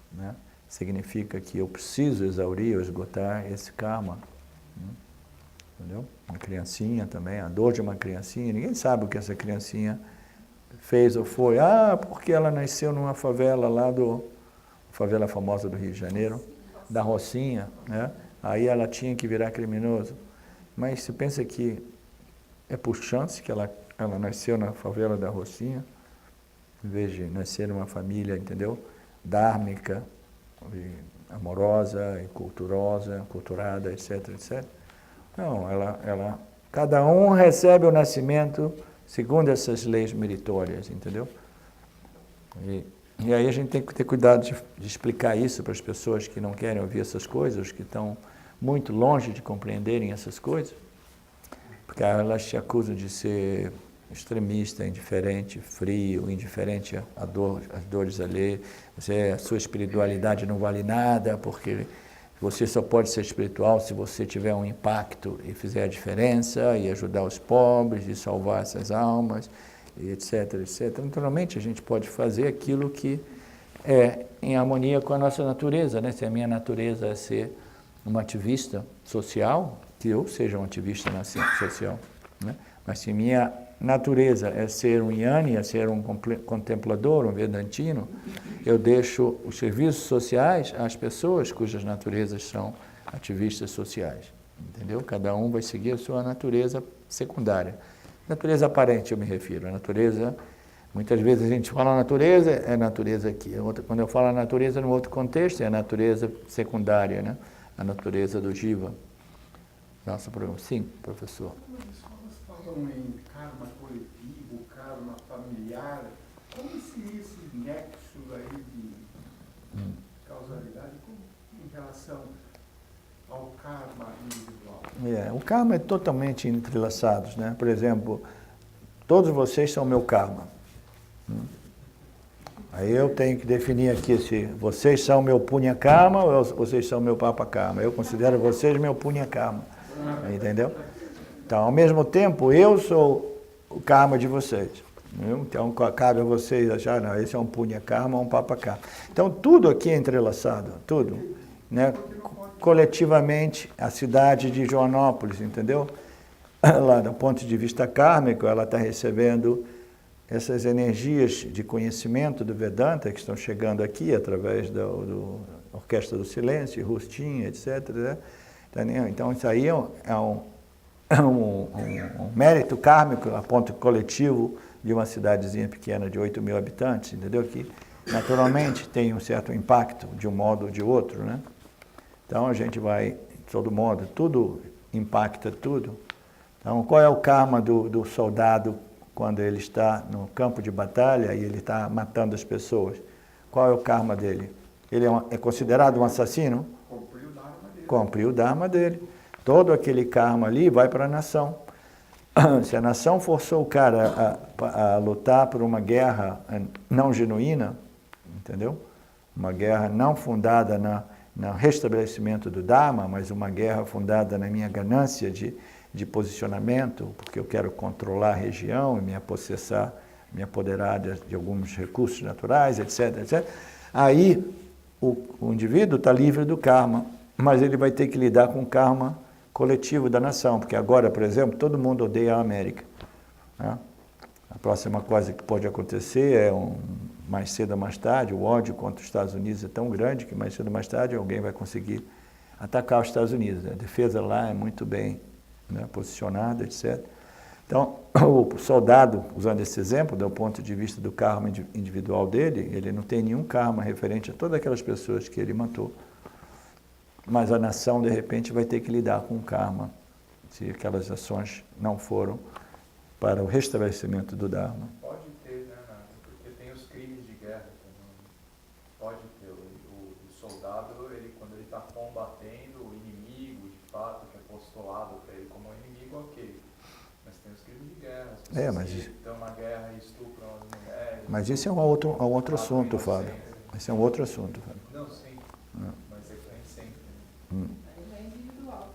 né, significa que eu preciso exaurir ou esgotar esse karma, né? Entendeu? Uma criancinha também, a dor de uma criancinha, ninguém sabe o que essa criancinha fez ou foi. Porque ela nasceu numa favela lá favela famosa do Rio de Janeiro, da Rocinha, né? Aí ela tinha que virar criminoso. Mas você pensa que é por chance que ela nasceu na favela da Rocinha, em vez de nascer numa família, entendeu? Dármica, amorosa, e culturada, etc, etc. Não, cada um recebe o nascimento segundo essas leis meritórias, entendeu? E aí a gente tem que ter cuidado de explicar isso para as pessoas que não querem ouvir essas coisas, que estão muito longe de compreenderem essas coisas, porque elas te acusam de ser extremista, indiferente, frio, indiferente às dores alheias. A sua espiritualidade não vale nada, porque você só pode ser espiritual se você tiver um impacto e fizer a diferença, e ajudar os pobres, e salvar essas almas, e etc, etc. Naturalmente, a gente pode fazer aquilo que é em harmonia com a nossa natureza, né? Se a minha natureza é ser uma ativista social, que eu seja um ativista social, né? Mas se minha natureza é ser um Jnani, é ser um contemplador, um vedantino, eu deixo os serviços sociais às pessoas cujas naturezas são ativistas sociais, entendeu? Cada um vai seguir a sua natureza secundária. Natureza aparente, eu me refiro. A natureza, muitas vezes a gente fala natureza, é natureza aqui. Quando eu falo natureza no outro contexto, é a natureza secundária, né? A natureza do Jiva. Nossa, sim, professor. Falam em karma coletivo, karma familiar, como esse nexo aí de causalidade em relação ao karma individual? O karma é totalmente entrelaçado, né? Por exemplo, todos vocês são meu karma. Aí eu tenho que definir aqui se vocês são meu punya karma ou vocês são meu papa karma. Eu considero vocês meu punya karma, entendeu? Então, ao mesmo tempo, eu sou o karma de vocês. Então, cabe a vocês achar, não, esse é um punya karma ou um papa karma. Então, tudo aqui é entrelaçado, tudo, né? Coletivamente, a cidade de Joanópolis, entendeu? Lá, do ponto de vista kármico, ela está recebendo essas energias de conhecimento do Vedanta que estão chegando aqui através do Orquestra do Silêncio, Rustin, etc. Né? Então, isso aí é um mérito kármico a ponto coletivo de uma cidadezinha pequena de 8 mil habitantes, entendeu? Que naturalmente tem um certo impacto de um modo ou de outro, né? Então a gente vai, de todo modo, tudo impacta tudo. Então qual é o karma do soldado quando ele está no campo de batalha e ele está matando as pessoas? Qual é o karma dele? Ele é considerado um assassino? Cumpriu o dharma dele. Cumpriu o dharma dele. Todo aquele karma ali vai para a nação. Se a nação forçou o cara a lutar por uma guerra não genuína, entendeu? uma guerra não fundada no restabelecimento do Dharma, mas uma guerra fundada na minha ganância de posicionamento, porque eu quero controlar a região e me apoderar de alguns recursos naturais, etc, etc. Aí o indivíduo está livre do karma, mas ele vai ter que lidar com o karma coletivo da nação, porque agora, por exemplo, todo mundo odeia a América, né? A próxima coisa que pode acontecer é, mais cedo ou mais tarde, o ódio contra os Estados Unidos é tão grande que mais cedo ou mais tarde alguém vai conseguir atacar os Estados Unidos. A defesa lá é muito bem, né, posicionada, etc. Então, o soldado, usando esse exemplo, do ponto de vista do karma individual dele, ele não tem nenhum karma referente a todas aquelas pessoas que ele matou. Mas a nação, de repente, vai ter que lidar com o karma, se aquelas ações não foram para o restabelecimento do Dharma. Pode ter, né, porque tem os crimes de guerra também. Pode ter. O soldado, quando ele está combatendo o inimigo, de fato, que é postulado para ele como inimigo, ok. Mas tem os crimes de guerra. As pessoas que estão na guerra e estupram as mulheres. Mas isso é um outro assunto, Fábio. Esse é um outro assunto, Fábio. Não, sim. Mas é sempre. É individual.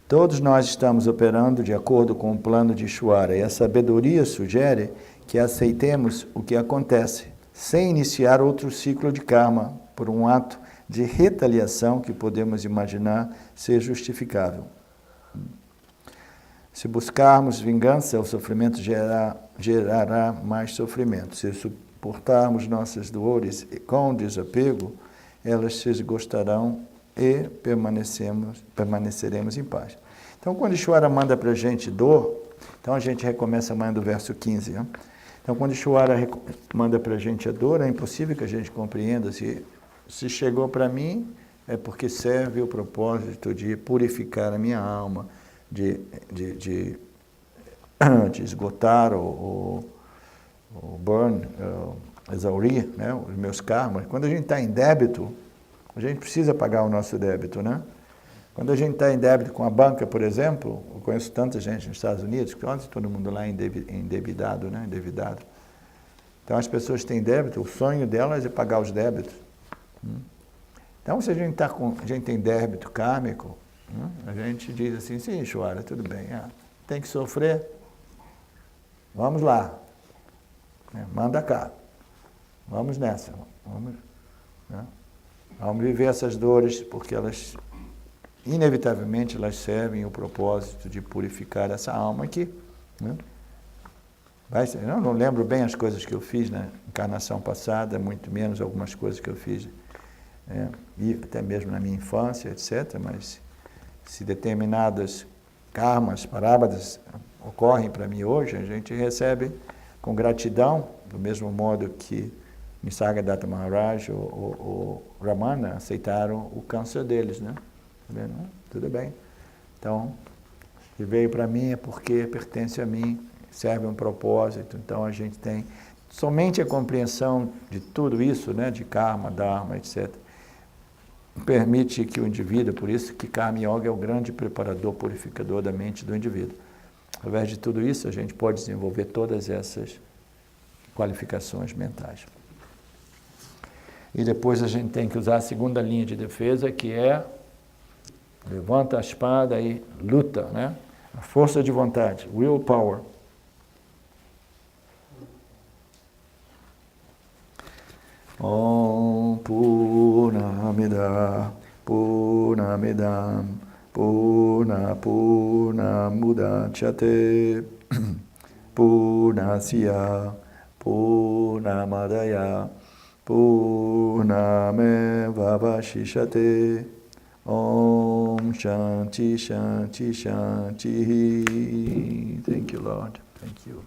Todos nós estamos operando de acordo com o plano de Ishvara, e a sabedoria sugere que aceitemos o que acontece, sem iniciar outro ciclo de karma, por um ato de retaliação que podemos imaginar ser justificável. Se buscarmos vingança, o sofrimento gerará mais sofrimento. Se suportarmos nossas dores com desapego, elas se esgostarão e permaneceremos em paz. Então, quando Ishvara manda para a gente dor, então a gente recomeça amanhã do verso 15. Né? Então, quando Ishvara manda para a gente a dor, é impossível que a gente compreenda se chegou para mim, é porque serve o propósito de purificar a minha alma, de esgotar o burn, exaurir, né, os meus karmas. Quando a gente está em débito, a gente precisa pagar o nosso débito, né? Quando a gente está em débito com a banca, por exemplo, eu conheço tanta gente nos Estados Unidos, que ontem todo mundo lá é endividado, né? Endividado. Então as pessoas têm débito, o sonho delas é pagar os débitos. Então se a gente tem débito kármico, a gente diz assim, sim, Ishvara, tudo bem, tem que sofrer, vamos lá, manda cá, vamos nessa, vamos viver essas dores, porque elas, inevitavelmente, elas servem o propósito de purificar essa alma aqui. Né? Eu não lembro bem as coisas que eu fiz na encarnação passada, muito menos algumas coisas que eu fiz, e até mesmo na minha infância, etc., mas se determinadas karmas, parábadas ocorrem para mim hoje, a gente recebe com gratidão, do mesmo modo que Nisargadatta Maharaj ou Ramana aceitaram o câncer deles, né? Tudo bem. Então, se veio para mim é porque pertence a mim, serve um propósito. Então, a gente tem somente a compreensão de tudo isso, né? De karma, dharma, etc., permite que o indivíduo, por isso que Karma Yoga é o grande preparador, purificador da mente do indivíduo. Através de tudo isso, a gente pode desenvolver todas essas qualificações mentais. E depois a gente tem que usar a segunda linha de defesa, que é levanta a espada e luta, né? A força de vontade, willpower. Om Purnamida Purnamidam Purnamudachyate Purnasya Purnamadaya Purnamevavashishate Om Shanti Shanti Shanti. Thank you, Lord. Thank you.